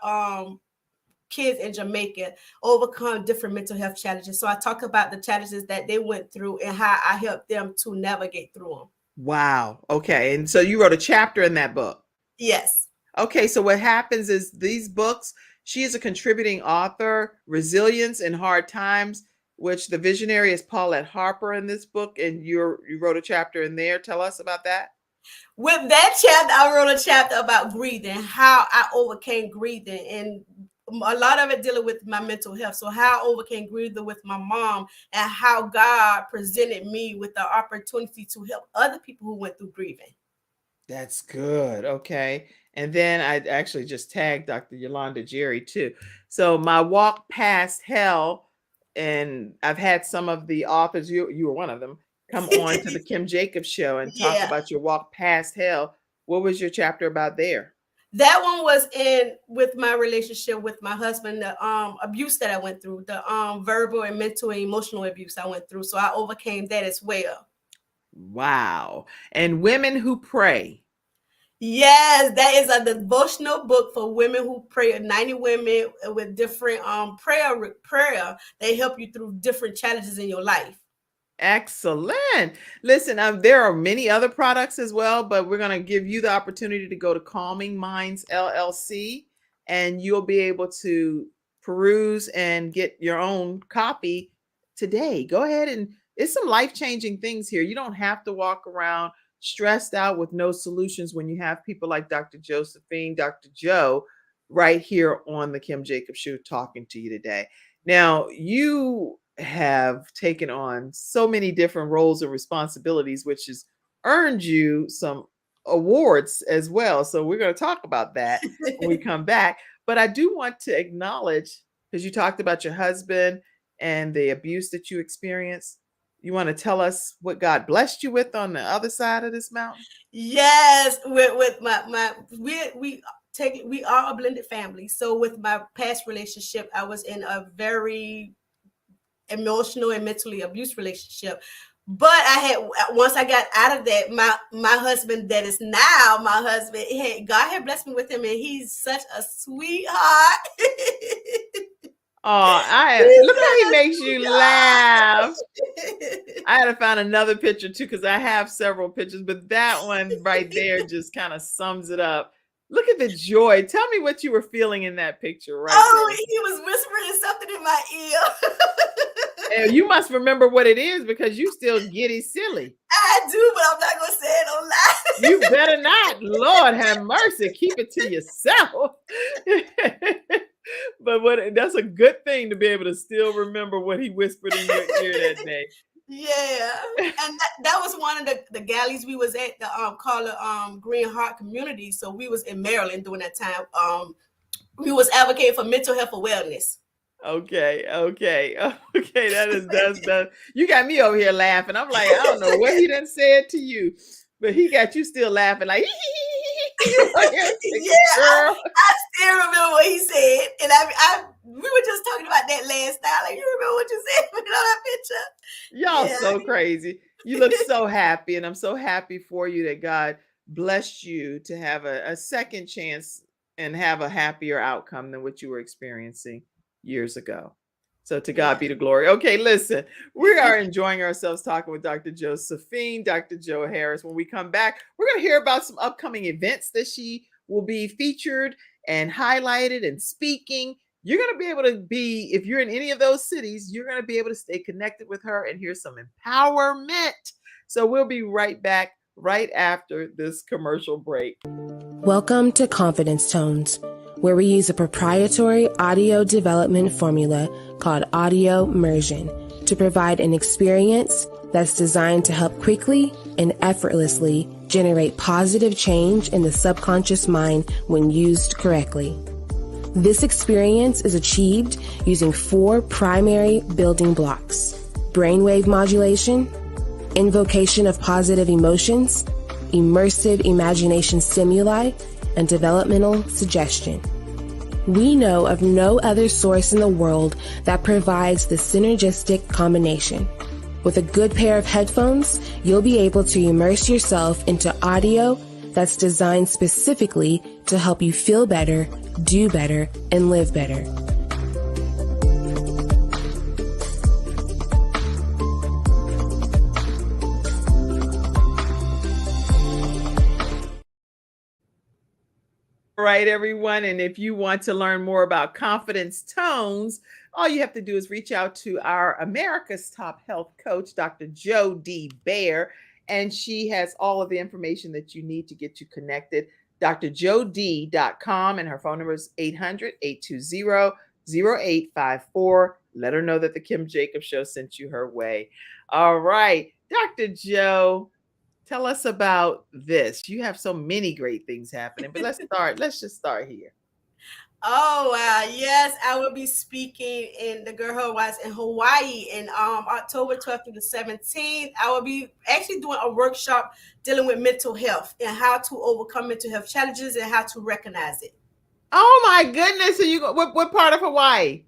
kids in Jamaica overcome different mental health challenges. So I talk about the challenges that they went through and how I helped them to navigate through them. Wow. Okay. And so you wrote a chapter in that book. Yes. Okay. So what happens is these books, she is a contributing author, Resilience in Hard Times, which the visionary is Paulette Harper in this book. And you wrote a chapter in there. Tell us about that. With that chapter, I wrote a chapter about grieving, how I overcame grieving, and a lot of it dealing with my mental health. So how I overcame grieving with my mom and how God presented me with the opportunity to help other people who went through grieving. That's good. Okay. And then I actually just tagged Dr. Yolanda Jerry too. So my walk past hell, and I've had some of the authors, you were one of them, come on to the Kim Jacobs show and talk about your walk past hell. What was your chapter about there? That one was with my relationship with my husband, the abuse that I went through, the verbal and mental and emotional abuse I went through. So I overcame that as well. Wow. And Women Who Pray. Yes, that is a devotional book for women who pray. 90 women with different prayer. They help you through different challenges in your life. Excellent. Listen, there are many other products as well, but we're going to give you the opportunity to go to Calming Minds LLC, and you'll be able to peruse and get your own copy today. Go ahead, and it's some life-changing things here. You don't have to walk around stressed out with no solutions when you have people like Dr. Josephine, Dr. Joe, right here on the Kim Jacobs Show talking to you today. Now, you have taken on so many different roles and responsibilities, which has earned you some awards as well. So we're going to talk about that when we come back. But I do want to acknowledge, because you talked about your husband and the abuse that you experienced. You want to tell us what God blessed you with on the other side of this mountain? Yes, with we are a blended family. So with my past relationship, I was in a very emotional and mentally abused relationship. But once I got out of that, my husband that is now my husband, God had blessed me with him, and he's such a sweetheart. Oh, look how he makes you laugh. I had to find another picture too, because I have several pictures, but that one right there just kind of sums it up. Look at the joy. Tell me what you were feeling in that picture right there. He was whispering something in my ear. And you must remember what it is, because you still giddy silly. I do, but I'm not going to say it online. You better not. Lord have mercy. Keep it to yourself. But that's a good thing to be able to still remember what he whispered in your ear that day. Yeah, and that was one of the galleys we was at, the called Green Heart Community. So we was in Maryland during that time. We was advocating for mental health awareness. Okay. That's you got me over here laughing. I'm like, I don't know what he done said to you, but he got you still laughing like. I still remember what he said, and we were just talking about that last night. Like, you remember what you said on that picture? Y'all so crazy. You look so happy, and I'm so happy for you that God blessed you to have a second chance and have a happier outcome than what you were experiencing years ago. So to God be the glory. Okay, listen, we are enjoying ourselves talking with Dr. Josephine, Dr. Joe Harris. When we come back, we're going to hear about some upcoming events that she will be featured and highlighted and speaking. You're going to be able to be, if you're in any of those cities, you're going to be able to stay connected with her and hear some empowerment. So we'll be right back right after this commercial break. Welcome to Confidence Tones, where we use a proprietary audio development formula called audio immersion to provide an experience that's designed to help quickly and effortlessly generate positive change in the subconscious mind when used correctly. This experience is achieved using 4 primary building blocks: brainwave modulation, invocation of positive emotions, immersive imagination stimuli, and developmental suggestion. We know of no other source in the world that provides the synergistic combination. With a good pair of headphones, you'll be able to immerse yourself into audio that's designed specifically to help you feel better, do better, and live better. All right, everyone. And if you want to learn more about Confidence Tones, all you have to do is reach out to our America's Top Health Coach, Dr. Jo D. Baer, and she has all of the information that you need to get you connected. drjod.com, and her phone number is 800-820-0854. Let her know that the Kim Jacobs Show sent you her way. All right, Dr. Jo, tell us about this. You have so many great things happening, but let's just start here. Oh, wow. Yes, I will be speaking in the Girl Who Was in Hawaii in October 12th through the 17th. I will be actually doing a workshop dealing with mental health and how to overcome mental health challenges and how to recognize it. Oh, my goodness. So you go, what part of Hawaii?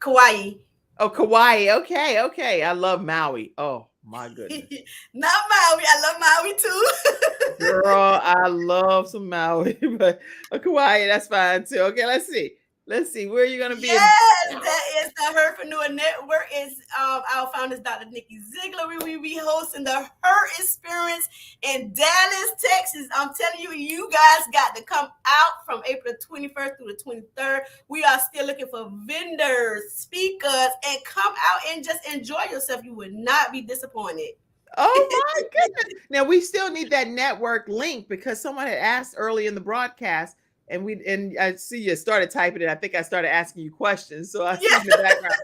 Kauai. Oh, Kauai. Okay. I love Maui. Oh, my goodness. Not Maui. I love Maui too. Girl, I love some Maui, but Kauai, that's fine too. Okay, let's see. Where are you going to be? Yes, that is the Herpreneur Network. Is our founder is Dr. Nikki Ziegler. We will be hosting the Her Experience in Dallas, Texas. I'm telling you, you guys got to come out from April 21st through the 23rd. We are still looking for vendors, speakers, and come out and just enjoy yourself. You would not be disappointed. Oh my goodness. Now we still need that network link because someone had asked early in the broadcast, and I see you started typing it. I think I started asking you questions. So I see in the background,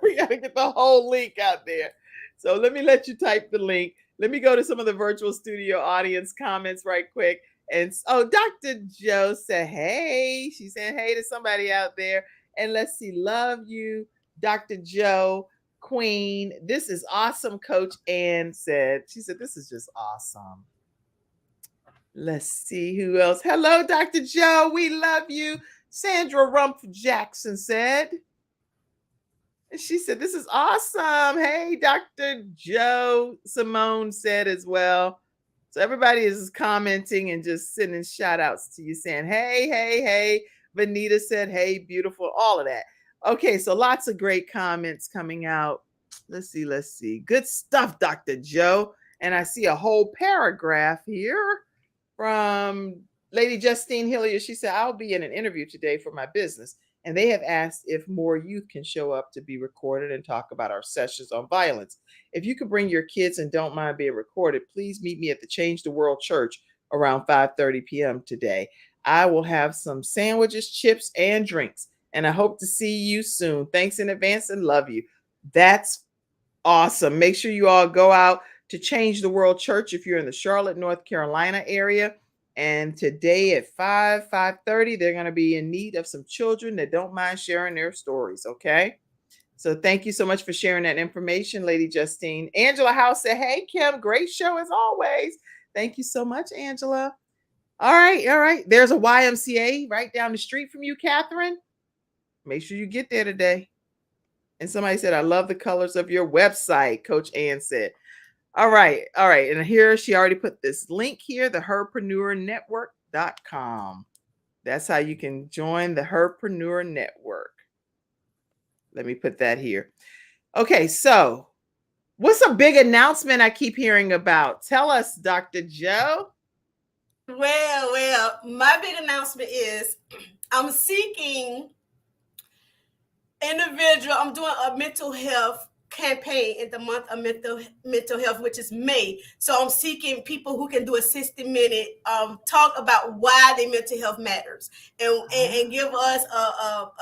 we gotta get the whole link out there. So let me let you type the link. Let me go to some of the virtual studio audience comments right quick. And Dr. Jo said, hey, she's saying hey to somebody out there. And let's see, love you, Dr. Jo. Queen, this is awesome, Coach Ann said. She said, this is just awesome. Let's see who else. Hello, Dr. Jo. We love you. Sandra Rumpf Jackson said. And she said, this is awesome. Hey, Dr. Jo. Simone said as well. So everybody is commenting and just sending shout outs to you saying, hey. Vanita said, hey, beautiful, all of that. Okay, so lots of great comments coming out. Let's see. Good stuff, Dr. Jo. And I see a whole paragraph here from Lady Justine Hilliard. She said, I'll be in an interview today for my business, and they have asked if more youth can show up to be recorded and talk about our sessions on violence. If you could bring your kids and don't mind being recorded, please meet me at the Change the World Church around 5:30 p.m. today. I will have some sandwiches, chips, and drinks. And I hope to see you soon. Thanks in advance and love you. That's awesome. Make sure you all go out to Change the World Church if you're in the Charlotte, North Carolina area. And today at 5:30, they're going to be in need of some children that don't mind sharing their stories. Okay. So thank you so much for sharing that information, Lady Justine. Angela House said, hey, Kim, great show as always. Thank you so much, Angela. All right. There's a YMCA right down the street from you, Catherine. Make sure you get there today. And somebody said, I love the colors of your website, Coach Ann said. All right. And here she already put this link here, the herpreneurnetwork.com. That's how you can join the Herpreneur Network. Let me put that here. Okay, so What's a big announcement I keep hearing about? Tell us, Dr. Joe. Well, my big announcement is I'm seeking individual. I'm doing a mental health campaign in the month of mental health, which is May. So I'm seeking people who can do a 60-minute talk about why their mental health matters, and give us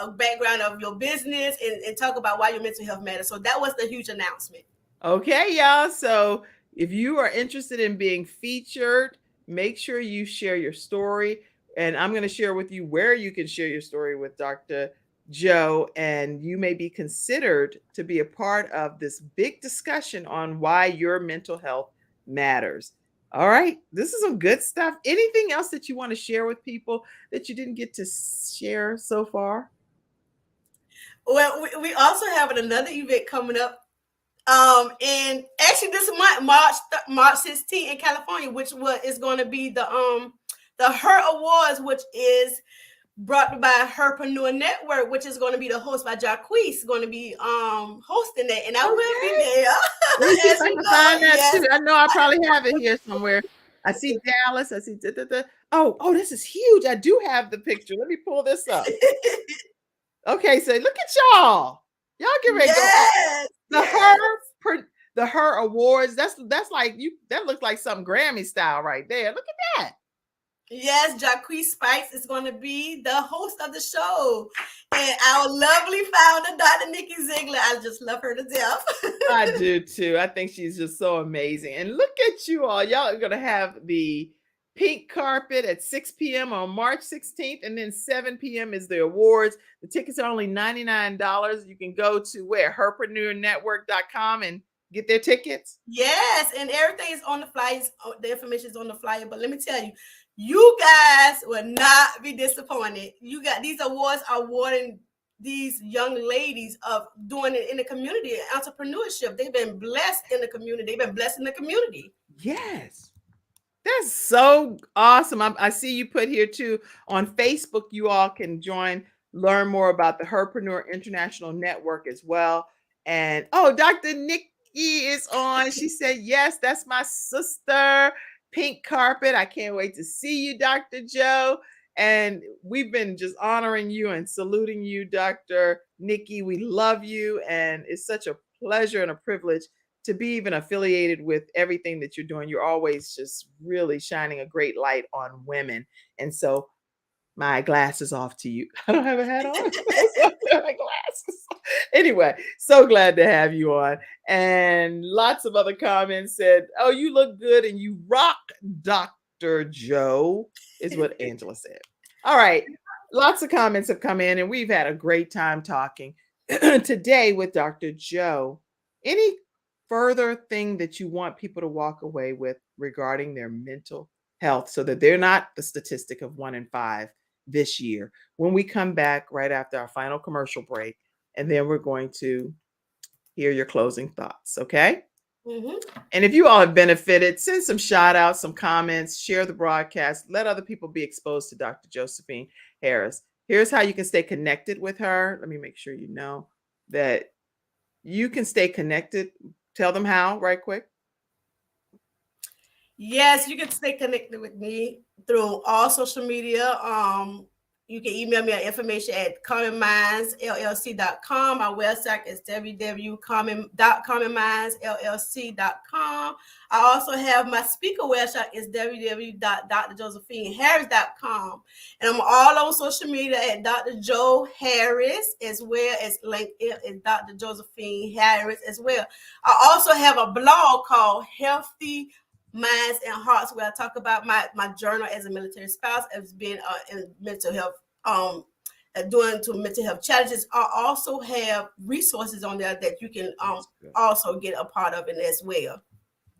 a background of your business, and talk about why your mental health matters. So that was the huge announcement. Okay, y'all. So if you are interested in being featured, make sure you share your story. And I'm going to share with you where you can share your story with Dr. Joe, and you may be considered to be a part of this big discussion on why your mental health matters. All right, this is some good stuff. Anything else that you want to share with people that you didn't get to share so far? Well, we also have another event coming up. And actually this month, March 16th in California, which is going to be the Her Awards, which is brought by Herpreneur Network, which is going to be the host by Jacquees, going to be hosting that, and I will be there. Let me see if I can find that too. I know I probably have it here somewhere. I see Dallas. I see Oh, this is huge. I do have the picture. Let me pull this up. Okay, so look at y'all. Y'all get ready to go. The Her Awards. That's like that looks like some Grammy style right there. Look at that. Yes, Jacquees Spikes is going to be the host of the show. And our lovely founder, Dr. Nikki Ziegler, I just love her to death. I do too. I think she's just so amazing. And look at you all. Y'all are going to have the pink carpet at 6 p.m. on March 16th, and then 7 p.m. is the awards. The tickets are only $99. You can go to herpreneurnetwork.com and get their tickets. Yes, and everything is on the flyers. The information is on the flyer. But let me tell you, you guys will not be disappointed. These awards are awarding these young ladies of doing it in the community, entrepreneurship. They've been blessed in the community. They've been blessed in the community. Yes. That's so awesome. I see you put here too on Facebook. You all can learn more about the Herpreneur International Network as well. And Dr. Nikki is on. She said, yes, that's my sister. Pink carpet. I can't wait to see you, Dr. Joe. And we've been just honoring you and saluting you, Dr. Nikki. We love you. And it's such a pleasure and a privilege to be even affiliated with everything that you're doing. You're always just really shining a great light on women. And so my glasses off to you. I don't have a hat on. My glasses. Anyway, so glad to have you on. And lots of other comments said, oh, you look good and you rock, Dr. Joe, is what Angela said. All right. Lots of comments have come in and we've had a great time talking today with Dr. Joe. Any further thing that you want people to walk away with regarding their mental health so that they're not the statistic of 1 in 5 this year? When we come back right after our final commercial break, and then we're going to hear your closing thoughts, okay? Mm-hmm. And if you all have benefited, send some shout outs, some comments, share the broadcast, let other people be exposed to Dr. Josephine Harris. Here's how you can stay connected with her. Let me make sure you know that you can stay connected. Tell them how, right quick. Yes, you can stay connected with me through all social media. You can email me at information at commonmindsllc.com. Our website is www.commonmindsllc.com. I also have my speaker website is www.drjosephineharris.com. And I'm all on social media at Dr. Joe Harris, as well as LinkedIn and Dr. Josephine Harris as well. I also have a blog called Healthy Minds and Hearts, where I talk about my journal as a military spouse, as being in mental health, doing to mental health challenges. I also have resources on there that you can also get a part of it as well.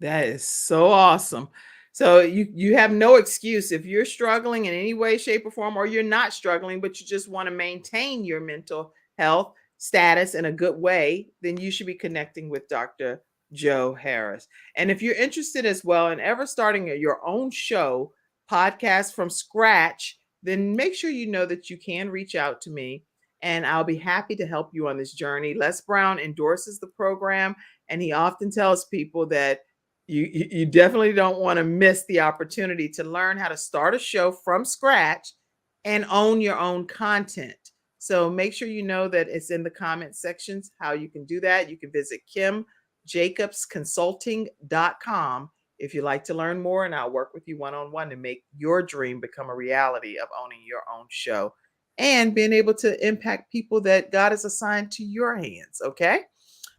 That is so awesome. So you have no excuse if you're struggling in any way, shape, or form, or you're not struggling, but you just want to maintain your mental health status in a good way, then you should be connecting with Dr. Joe Harris. And if you're interested as well in ever starting your own show, podcast from scratch, then make sure you know that you can reach out to me and I'll be happy to help you on this journey. Les Brown endorses the program, and he often tells people that you definitely don't want to miss the opportunity to learn how to start a show from scratch and own your own content. So make sure you know that it's in the comment sections how you can do that. You can visit kimjacobsconsulting.com if you'd like to learn more, and I'll work with you one-on-one to make your dream become a reality of owning your own show and being able to impact people that God has assigned to your hands. Okay.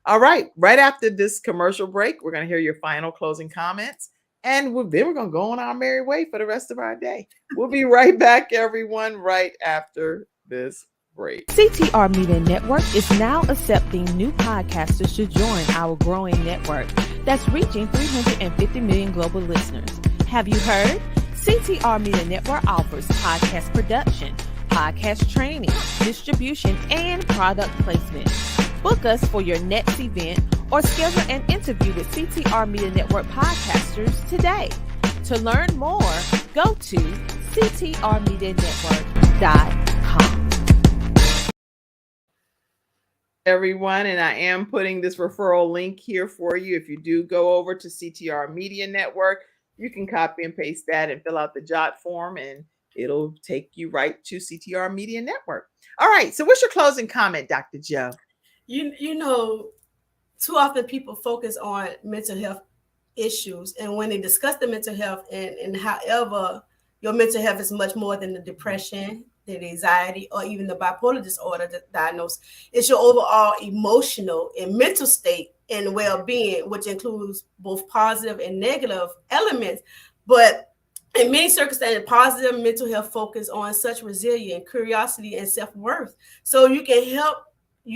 All right. Right after this commercial break, we're going to hear your final closing comments, and then we're going to go on our merry way for the rest of our day. We'll be right back, everyone, right after this break. CTR Media Network is now accepting new podcasters to join our growing network that's reaching 350 million global listeners. Have you heard? CTR Media Network offers podcast production, podcast training, distribution, and product placement. Book us for your next event or schedule an interview with CTR Media Network podcasters today. To learn more, go to ctrmedianetwork.com. Everyone, and I am putting this referral link here for you. If you do go over to CTR Media Network, you can copy and paste that and fill out the jot form, and it'll take you right to CTR Media Network. All right. So what's your closing comment, Dr. Joe? You know, too often people focus on mental health issues, and when they discuss the mental health, and however your mental health is much more than the depression, the anxiety, or even the bipolar disorder diagnosis. It's your overall emotional and mental state and well-being, which includes both positive and negative elements. But in many circumstances, positive mental health focus on such resilience, curiosity, and self-worth. So you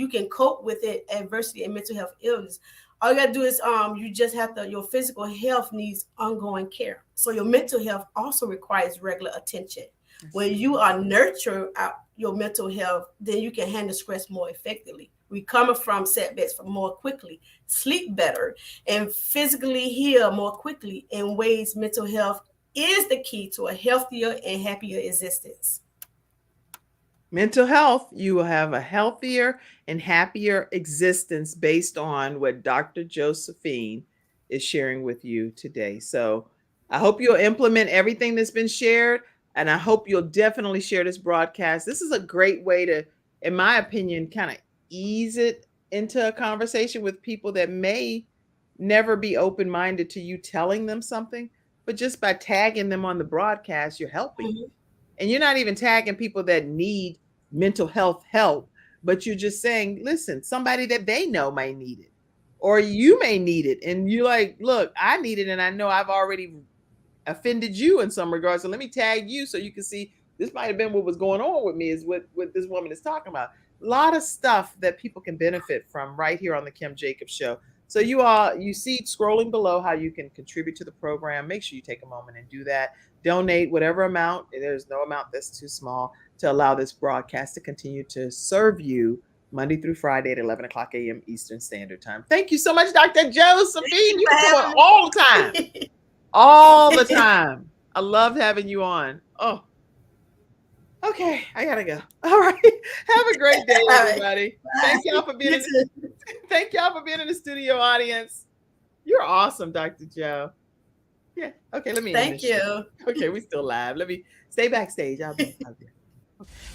can cope with it, adversity and mental health illness. All you gotta do is you just have to, your physical health needs ongoing care. So your mental health also requires regular attention. When you are nurturing your mental health, then you can handle stress more effectively, recover from setbacks more quickly, sleep better, and physically heal more quickly in ways mental health is the key to a healthier and happier existence. Mental health, you will have a healthier and happier existence based on what Dr. Josephine is sharing with you today. So I hope you'll implement everything that's been shared, and I hope you'll definitely share this broadcast. This is a great way to, in my opinion, kind of ease it into a conversation with people that may never be open-minded to you telling them something, but just by tagging them on the broadcast, you're helping. Mm-hmm. And you're not even tagging people that need mental health help, but you're just saying, listen, somebody that they know may need it, or you may need it. And you're like, look, I need it, and I know I've already offended you in some regards. So let me tag you so you can see this might have been what was going on with me, is what this woman is talking about. A lot of stuff that people can benefit from right here on the Kim Jacobs Show. So you see scrolling below how you can contribute to the program. Make sure you take a moment and do that. Donate whatever amount. There's no amount that's too small to allow this broadcast to continue to serve you Monday through Friday at 11 o'clock a.m. Eastern Standard Time. Thank you so much, Dr. Josephine. You can do it all the time. All the time. I loved having you on. Oh, okay. I gotta go. All right. Have a great day, everybody. Thank y'all for being thank y'all for being in the studio audience. You're awesome, Dr. Joe. Yeah. Okay. Let me. Thank you. Okay. We still live. Let me stay backstage. I'll be out there.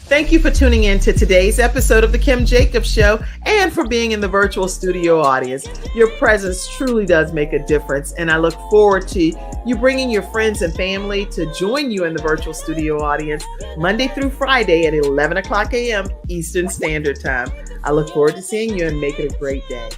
Thank you for tuning in to today's episode of the Kim Jacobs Show and for being in the virtual studio audience. Your presence truly does make a difference, and I look forward to you bringing your friends and family to join you in the virtual studio audience Monday through Friday at 11 o'clock a.m. Eastern Standard Time. I look forward to seeing you, and make it a great day.